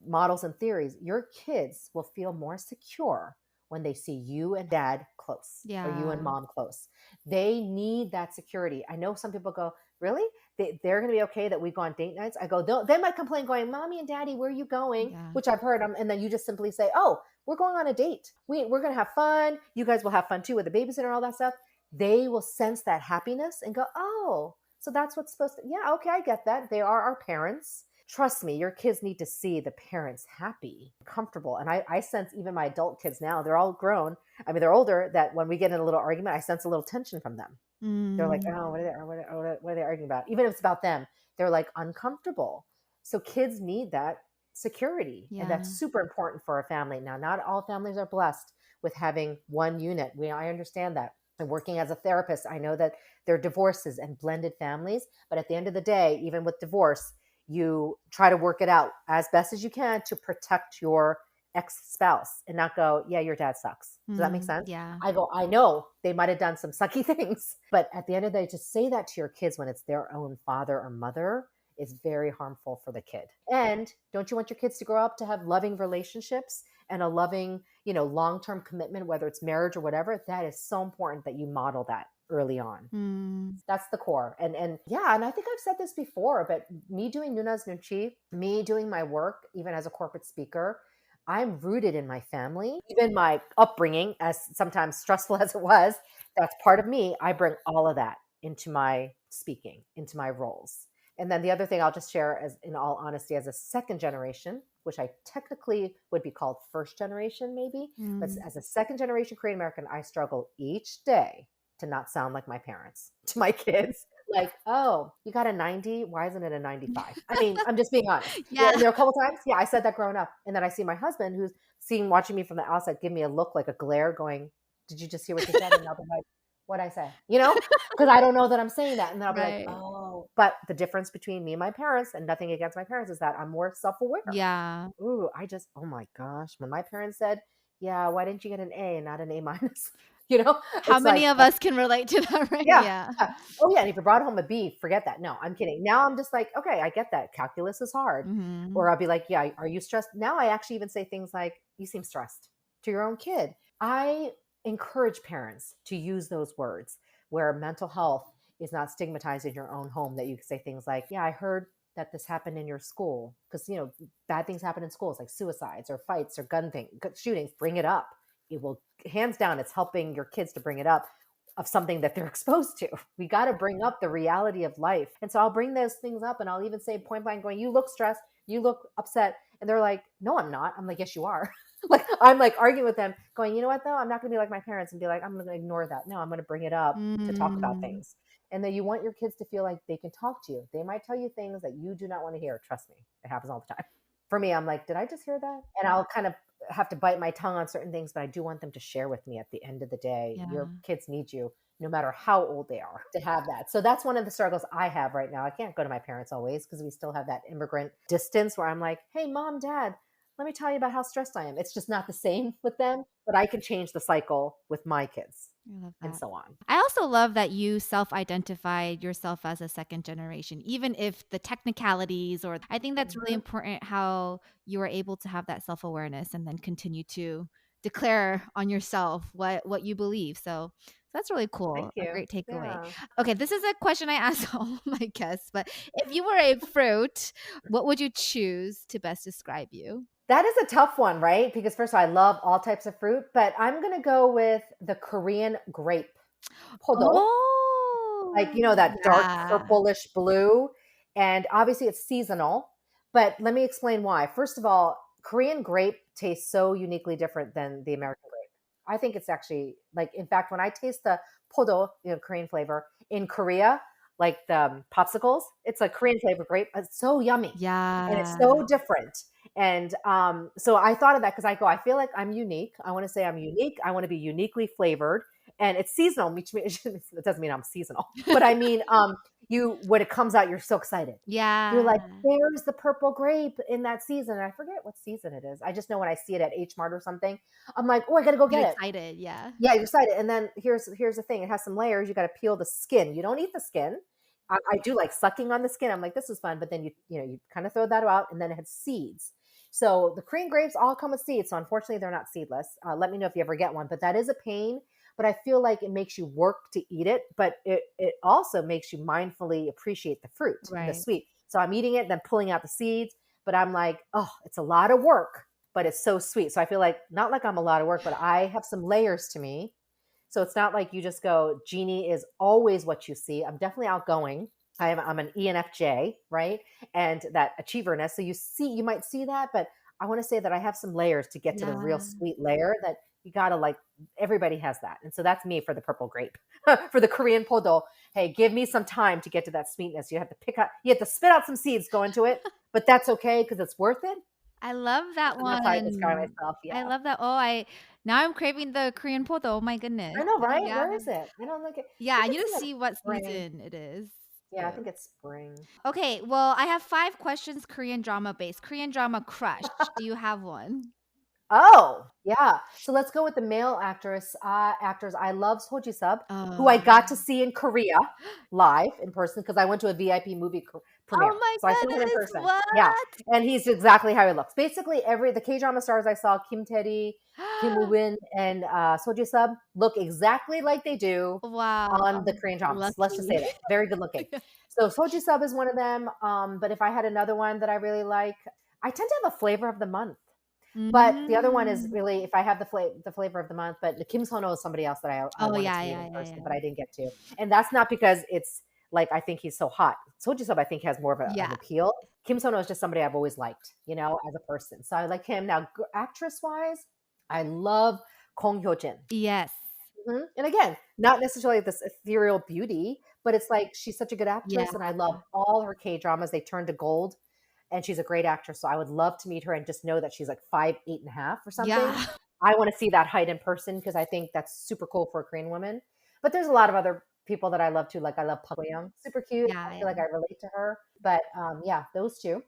[SPEAKER 2] models and theories. Your kids will feel more secure when they see you and dad close, or you and mom close. They need that security. I know some people go, really? They're going to be okay that we go on date nights? I go, they might complain going, mommy and daddy, where are you going?
[SPEAKER 1] Yeah.
[SPEAKER 2] Which I've heard. And then you just simply say, oh, we're going on a date. We're going to have fun. You guys will have fun too with the babysitter and all that stuff. They will sense that happiness and go, oh, so that's what's supposed to, yeah, okay, I get that. They are our parents. Trust me, your kids need to see the parents happy, comfortable. And I sense even my adult kids now, they're all grown. I mean, they're older, that when we get in a little argument, I sense a little tension from them. They're like, oh, what are they arguing about? Even if it's about them, they're like uncomfortable. So kids need that security.
[SPEAKER 1] Yeah.
[SPEAKER 2] And that's super important for a family. Now, not all families are blessed with having one unit. I understand that. And working as a therapist, I know that there are divorces and blended families. But at the end of the day, even with divorce, you try to work it out as best as you can to protect your ex-spouse and not go, yeah, your dad sucks. Does that make sense?
[SPEAKER 1] Yeah.
[SPEAKER 2] I go, I know they might have done some sucky things, but at the end of the day, to say that to your kids when it's their own father or mother is very harmful for the kid. And don't you want your kids to grow up to have loving relationships and a loving, long-term commitment, whether it's marriage or whatever? That is so important that you model that early on. That's the core. And I think I've said this before, but me doing Noona's Noonchi, me doing my work, even as a corporate speaker, I'm rooted in my family, even my upbringing, as sometimes stressful as it was. That's part of me. I bring all of that into my speaking, into my roles. And then the other thing I'll just share, as in all honesty, as a second generation, which I technically would be called first generation maybe, but as a second generation Korean American, I struggle each day to not sound like my parents to my kids. Like, oh, you got a 90? Why isn't it a 95? I mean, I'm just being honest.
[SPEAKER 1] Yeah.
[SPEAKER 2] There are a couple times, I said that growing up. And then I see my husband who's watching me from the outside, give me a look, like a glare, going, did you just hear what you said? And I'll be like, what'd I say? Because I don't know that I'm saying that. And then I'll be like, oh. But the difference between me and my parents, and nothing against my parents, is that I'm more self-aware.
[SPEAKER 1] Yeah.
[SPEAKER 2] Ooh, oh my gosh. When my parents said, yeah, why didn't you get an A and not an A minus?
[SPEAKER 1] How many of us can relate to that, right?
[SPEAKER 2] Yeah. Oh yeah. And if you brought home a B, forget that. No, I'm kidding. Now I'm just like, okay, I get that. Calculus is hard. Or I'll be like, yeah, are you stressed? Now I actually even say things like, you seem stressed to your own kid. I encourage parents to use those words where mental health is not stigmatized in your own home, that you can say things like, yeah, I heard that this happened in your school, because, bad things happen in schools, like suicides or fights or shootings. Bring it up. It will, hands down, it's helping your kids to bring it up, of something that they're exposed to. We got to bring up the reality of life. And so I'll bring those things up, and I'll even say point blank, going, you look stressed, you look upset. And they're like, no, I'm not. I'm like, yes, you are. Like, I'm like arguing with them, going, you know what though? I'm not going to be like my parents and be like, I'm going to ignore that. No, I'm going to bring it up to talk about things. And then you want your kids to feel like they can talk to you. They might tell you things that you do not want to hear. Trust me, it happens all the time. For me, I'm like, did I just hear that? And I'll kind of have to bite my tongue on certain things, but I do want them to share with me at the end of the day.
[SPEAKER 1] Yeah.
[SPEAKER 2] Your kids need you, no matter how old they are, to have that. So that's one of the struggles I have right now. I can't go to my parents always, because we still have that immigrant distance where I'm like, hey, mom, dad, let me tell you about how stressed I am. It's just not the same with them, but I can change the cycle with my kids.
[SPEAKER 1] I love that.
[SPEAKER 2] And so on.
[SPEAKER 1] I also love that you self-identified yourself as a second generation, even if the technicalities, or I think that's really important, how you were able to have that self-awareness and then continue to declare on yourself what you believe. So that's really cool.
[SPEAKER 2] Thank you.
[SPEAKER 1] A great takeaway.
[SPEAKER 2] Yeah.
[SPEAKER 1] Okay, this is a question I ask all of my guests, but if you were a fruit, what would you choose to best describe you?
[SPEAKER 2] That is a tough one, right? Because first of all, I love all types of fruit, but I'm going to go with the Korean grape. Podo.
[SPEAKER 1] Oh,
[SPEAKER 2] Like, that dark purplish blue. And obviously it's seasonal, but let me explain why. First of all, Korean grape tastes so uniquely different than the American grape. I think it's actually, like, in fact, when I taste the podo, Korean flavor in Korea, like the popsicles, it's a Korean flavor grape. It's so yummy.
[SPEAKER 1] Yeah.
[SPEAKER 2] And it's so different. And so I thought of that because I feel like I'm unique. I want to say I'm unique. I want to be uniquely flavored. And it's seasonal, which means it doesn't mean I'm seasonal. But I mean, when it comes out, you're so excited. You're like,
[SPEAKER 1] Yeah.
[SPEAKER 2] there's the purple grape in that season. I forget what season it is. I just know when I see it at H Mart or something, I'm like, oh, I gotta go
[SPEAKER 1] Get
[SPEAKER 2] get it.
[SPEAKER 1] excited. Yeah.
[SPEAKER 2] Yeah, you're excited. And then here's the thing. It has some layers. You got to peel the skin. You don't eat the skin. I do like sucking on the skin. I'm like, this is fun. But then you kind of throw that out, and then it has seeds. So the Korean grapes all come with seeds. So unfortunately, they're not seedless. Let me know if you ever get one. But that is a pain. But I feel like it makes you work to eat it. But it also makes you mindfully appreciate the fruit and the
[SPEAKER 1] Right.
[SPEAKER 2] sweet. So I'm eating it, then pulling out the seeds. But I'm like, oh, it's a lot of work, but it's so sweet. So I feel like not like I'm a lot of work, but I have some layers to me. So it's not like you just go, Jeanie is always what you see. I'm definitely outgoing. I'm an ENFJ, right? And that achieverness. So you might see that, but I want to say that I have some layers to get to the real
[SPEAKER 1] Yeah.
[SPEAKER 2] sweet layer that you gotta like. Everybody has that, and so that's me for the purple grape. For the Korean podol, hey, give me some time to get to that sweetness. You have to you have to spit out some seeds, go into it, but that's okay because it's worth it.
[SPEAKER 1] I love that
[SPEAKER 2] And that's how I describe
[SPEAKER 1] one.
[SPEAKER 2] myself. Yeah.
[SPEAKER 1] I love that. Oh, now I'm craving the Korean pot. Oh my goodness.
[SPEAKER 2] I know, right?
[SPEAKER 1] Yeah.
[SPEAKER 2] Where is it? I don't like it. I
[SPEAKER 1] Yeah,
[SPEAKER 2] think
[SPEAKER 1] I need
[SPEAKER 2] it's
[SPEAKER 1] to
[SPEAKER 2] in the
[SPEAKER 1] see what
[SPEAKER 2] spring.
[SPEAKER 1] season it is
[SPEAKER 2] Yeah, I
[SPEAKER 1] too.
[SPEAKER 2] think it's spring.
[SPEAKER 1] Okay, well, I have 5 questions Korean drama based. Korean drama crush. Do you have one?
[SPEAKER 2] Oh, yeah. So let's go with the male actors. I love Seo Ji-sub, who I got to see in Korea live in person because I went to a VIP movie
[SPEAKER 1] Oh
[SPEAKER 2] premiere.
[SPEAKER 1] my
[SPEAKER 2] So I saw him in
[SPEAKER 1] goodness,
[SPEAKER 2] person. Yeah,
[SPEAKER 1] what?
[SPEAKER 2] and he's exactly how he looks. Basically, the K-drama stars I saw, Kim Tae-ri, Kim Woo-bin, and Seo Ji-sub, look exactly like they do
[SPEAKER 1] Wow,
[SPEAKER 2] on the Korean dramas. Let's just say
[SPEAKER 1] lucky.
[SPEAKER 2] that. Very good looking. So Seo Ji-sub is one of them. But if I had another one that I really like, I tend to have a flavor of the month. But the other one is
[SPEAKER 1] Mm.
[SPEAKER 2] really if I have the flavor of the month. But the Kim Sono is somebody else that I
[SPEAKER 1] Oh,
[SPEAKER 2] wanted
[SPEAKER 1] yeah,
[SPEAKER 2] to meet
[SPEAKER 1] yeah,
[SPEAKER 2] in
[SPEAKER 1] yeah,
[SPEAKER 2] person,
[SPEAKER 1] yeah.
[SPEAKER 2] but I didn't get to. And that's not because it's like I think he's so hot. Soji Sub I think has more of an
[SPEAKER 1] Yeah.
[SPEAKER 2] appeal. Kim Sono is just somebody I've always liked, as a person. So I like him. Now, actress wise, I love Kong Hyo Jin.
[SPEAKER 1] Yes.
[SPEAKER 2] And again, not necessarily this ethereal beauty, but it's like she's such a good
[SPEAKER 1] Yeah.
[SPEAKER 2] actress, and I love all her K dramas. They turn to gold, and she's a great actress. So I would love to meet her and just know that she's like 5'8.5" or something.
[SPEAKER 1] Yeah.
[SPEAKER 2] I want to see that height in person because I think that's super cool for a Korean woman. But there's a lot of other people that I love too. Like I love Park Young, super cute.
[SPEAKER 1] Yeah,
[SPEAKER 2] I feel
[SPEAKER 1] yeah.
[SPEAKER 2] like I relate to her. But yeah, those two.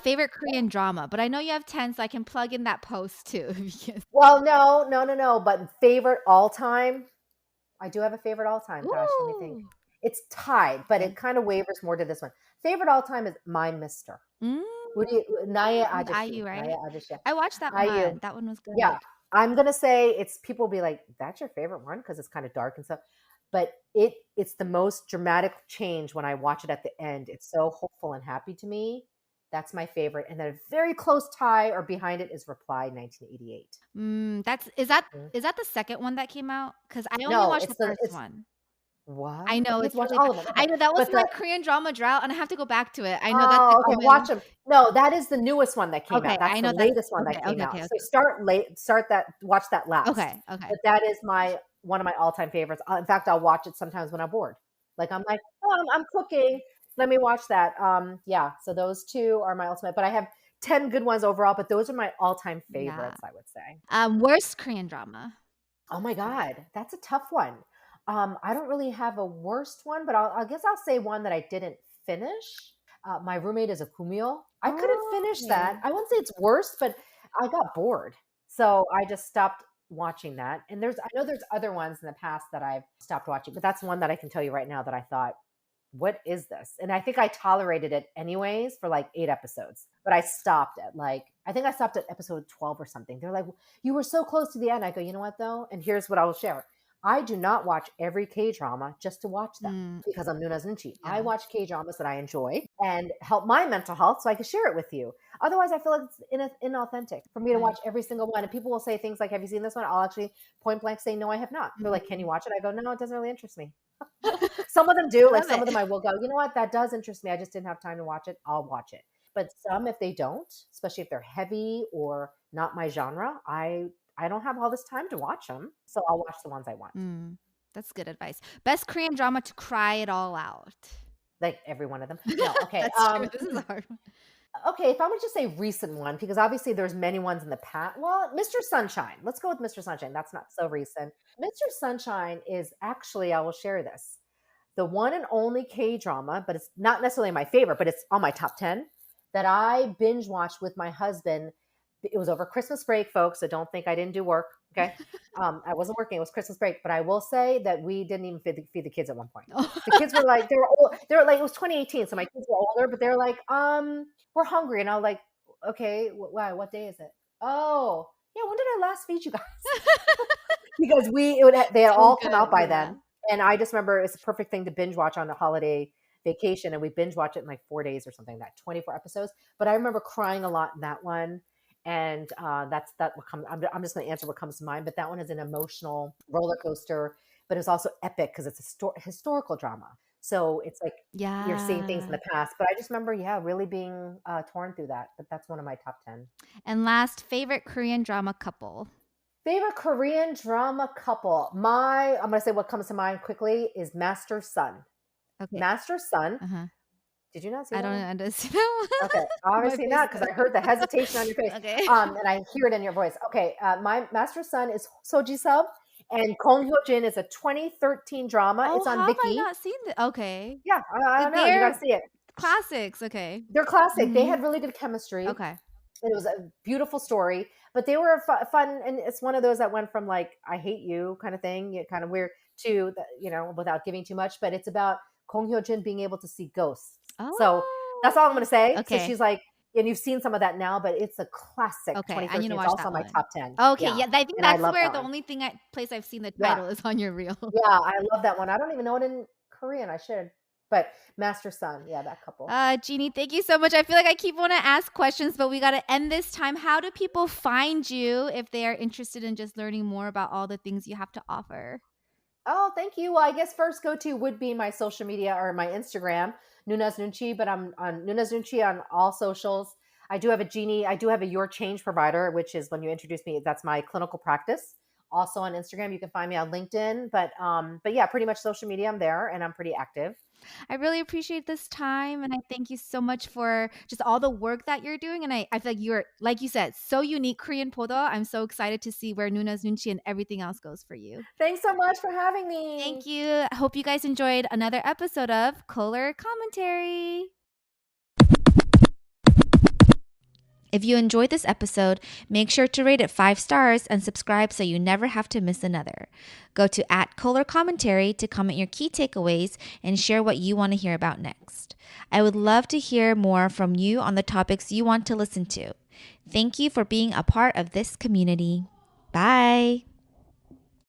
[SPEAKER 1] Favorite Korean drama, but I know you have 10, so I can plug in that post too. Because
[SPEAKER 2] Well, no. But favorite all time. I do have a favorite all time. Gosh, let me think.
[SPEAKER 1] Ooh.
[SPEAKER 2] It's tied, but
[SPEAKER 1] Okay.
[SPEAKER 2] it kind of wavers more to this one. Favorite all time is My Mister.
[SPEAKER 1] Mm,
[SPEAKER 2] Who do you, Naya
[SPEAKER 1] with
[SPEAKER 2] Ajashi.
[SPEAKER 1] IU,
[SPEAKER 2] Naya
[SPEAKER 1] right?
[SPEAKER 2] Ajashi.
[SPEAKER 1] I watched that
[SPEAKER 2] IU.
[SPEAKER 1] one. That one was
[SPEAKER 2] Yeah.
[SPEAKER 1] good.
[SPEAKER 2] I'm gonna say it's people will be like, that's your favorite one because it's kind of dark and stuff. But it's the most dramatic change when I watch it at the end. It's so hopeful and happy to me. That's my favorite. And then a very close tie or behind it is Reply 1988.
[SPEAKER 1] That's is that
[SPEAKER 2] Mhm.
[SPEAKER 1] is that the second one that came out? Because I only
[SPEAKER 2] No,
[SPEAKER 1] watched the first
[SPEAKER 2] it's
[SPEAKER 1] one. I
[SPEAKER 2] what?
[SPEAKER 1] know,
[SPEAKER 2] You have
[SPEAKER 1] it's
[SPEAKER 2] to watch
[SPEAKER 1] really
[SPEAKER 2] all
[SPEAKER 1] bad.
[SPEAKER 2] of them.
[SPEAKER 1] I
[SPEAKER 2] Okay.
[SPEAKER 1] know that was
[SPEAKER 2] But
[SPEAKER 1] my
[SPEAKER 2] the
[SPEAKER 1] Korean drama drought, and I have to go back to it. I know that's a
[SPEAKER 2] Oh, okay, watch
[SPEAKER 1] common.
[SPEAKER 2] them. No, that is the newest one that came out.
[SPEAKER 1] Okay,
[SPEAKER 2] That's
[SPEAKER 1] I
[SPEAKER 2] the
[SPEAKER 1] know that's
[SPEAKER 2] latest one
[SPEAKER 1] okay,
[SPEAKER 2] that came
[SPEAKER 1] okay,
[SPEAKER 2] out.
[SPEAKER 1] okay,
[SPEAKER 2] So
[SPEAKER 1] okay.
[SPEAKER 2] start that, watch that last.
[SPEAKER 1] Okay, okay.
[SPEAKER 2] But that is one of my all-time favorites. In fact, I'll watch it sometimes when I'm bored. Like I'm like, oh, I'm cooking. Let me watch that. Yeah. So those two are my ultimate. But I have 10 good ones overall. But those are my all-time
[SPEAKER 1] Yeah.
[SPEAKER 2] favorites. I would say.
[SPEAKER 1] Worst Korean drama?
[SPEAKER 2] Oh my God, that's a tough one. I don't really have a worst one, but I guess I'll say one that I didn't finish. My roommate is a kumio. I couldn't
[SPEAKER 1] Oh,
[SPEAKER 2] finish
[SPEAKER 1] okay.
[SPEAKER 2] that. I wouldn't say it's worst, but I got bored, so I just stopped watching that. And I know there's other ones in the past that I've stopped watching, but that's one that I can tell you right now that I thought, what is this? And I think I tolerated it anyways for like 8 episodes, but I stopped at I think I stopped at episode 12 or something. They're like, you were so close to the end. I go, you know what though? And here's what I will share. I do not watch every K drama just to watch them
[SPEAKER 1] Mm,
[SPEAKER 2] because I'm Noona's Noonchi. I
[SPEAKER 1] yeah.
[SPEAKER 2] watch K dramas that I enjoy and help my mental health so I can share it with you. Otherwise, I feel like it's inauthentic for me to
[SPEAKER 1] Right.
[SPEAKER 2] watch every single one. And people will say things like, have you seen this one? I'll actually point blank say, no, I have not. They're like, can you
[SPEAKER 1] Mm.
[SPEAKER 2] watch it? I go, no, it doesn't really interest me. Some of them do. Like
[SPEAKER 1] Love
[SPEAKER 2] some of
[SPEAKER 1] it.
[SPEAKER 2] them I will go, you know what? That does interest me. I just didn't have time to watch it. I'll watch it. But some, if they don't, especially if they're heavy or not my genre, I don't have all this time to watch them. So I'll watch the ones I want.
[SPEAKER 1] That's good advice. Best Korean drama to cry it all out?
[SPEAKER 2] Like every one of them. No, okay.
[SPEAKER 1] That's true. This is a hard one.
[SPEAKER 2] Okay, if I would just say recent one, because obviously there's many ones in the past. Well, Mr. Sunshine. Let's go with Mr. Sunshine. That's not so recent. Mr. Sunshine is actually, I will share this. the one and only K-drama, but it's not necessarily my favorite, but it's on my top 10 that I binge watched with my husband. It was over Christmas break, folks, so don't think I didn't do work. Okay. I wasn't working. It was Christmas break, but I will say that we didn't even feed the kids at one point. The kids were like, they were old. They were like, it was 2018. So my kids were older, but they were like, we're hungry. And I was like, okay, why? What day is it? Oh, yeah. When did I last feed you guys? Because they had all come out by then. And I just remember it's a perfect thing to binge watch on a holiday vacation. And we binge watch it in like 4 days or something, that 24 episodes. But I remember crying a lot in that one. And that's what comes. I'm just going to answer what comes to mind. But that one is an emotional roller coaster, but it's also epic because it's a historical drama. So it's like you're seeing things in the past. But I just remember, really being torn through that. But that's one of my top 10.
[SPEAKER 1] And last, favorite Korean drama couple.
[SPEAKER 2] Favorite Korean drama couple. I'm going to say what comes to mind quickly is Master Son. Okay. Master Son.
[SPEAKER 1] Uh-huh.
[SPEAKER 2] Did you not see
[SPEAKER 1] that?
[SPEAKER 2] I
[SPEAKER 1] don't understand that one.
[SPEAKER 2] Okay, obviously not, because I heard the hesitation on your face.
[SPEAKER 1] Okay.
[SPEAKER 2] And I hear it in your voice. Okay, my Master Son is Soji Sub, and Kong Hyo Jin is a 2013 drama. It's on Viki.
[SPEAKER 1] Have I not seen that? Okay.
[SPEAKER 2] Yeah, I don't know. You got to see it.
[SPEAKER 1] Classics. Okay.
[SPEAKER 2] They're classic. Mm-hmm. They had really good chemistry.
[SPEAKER 1] Okay.
[SPEAKER 2] It was a beautiful story, but they were fun, and it's one of those that went from like I hate you kind of thing, kind of weird, to without giving too much. But it's about Kong Hyo Jin being able to see ghosts. Oh. So that's all I'm going to say. Okay. So she's like, and you've seen some of that now, but it's a classic. Okay, I need to watch it's also my top 10.
[SPEAKER 1] Okay, yeah, I think that's where the only place I've seen the title is on your reel.
[SPEAKER 2] Yeah, I love that one. I don't even know it in Korean. I should. But Master Son, that couple.
[SPEAKER 1] Jeanie, thank you so much. I feel like I keep wanting to ask questions, but we got to end this time. How do people find you if they are interested in just learning more about all the things you have to offer?
[SPEAKER 2] Oh, thank you. Well, I guess first go-to would be my social media or my Instagram, Noona's Noonchi, but I'm on Noona's Noonchi on all socials. I do have a Jeanie. I do have a Your Change Provider, which is when you introduce me, that's my clinical practice. Also on Instagram, you can find me on LinkedIn, but yeah, pretty much social media, I'm there and I'm pretty active.
[SPEAKER 1] I really appreciate this time, and I thank you so much for just all the work that you're doing. And I feel like you're, like you said, so unique Korean Podo. I'm so excited to see where Noona's Noonchi and everything else goes for you.
[SPEAKER 2] Thanks so much for having me.
[SPEAKER 1] Thank you. I hope you guys enjoyed another episode of Color Commentary. If you enjoyed this episode, make sure to rate it 5 stars and subscribe so you never have to miss another. Go to @ColorCommentary to comment your key takeaways and share what you want to hear about next. I would love to hear more from you on the topics you want to listen to. Thank you for being a part of this community. Bye.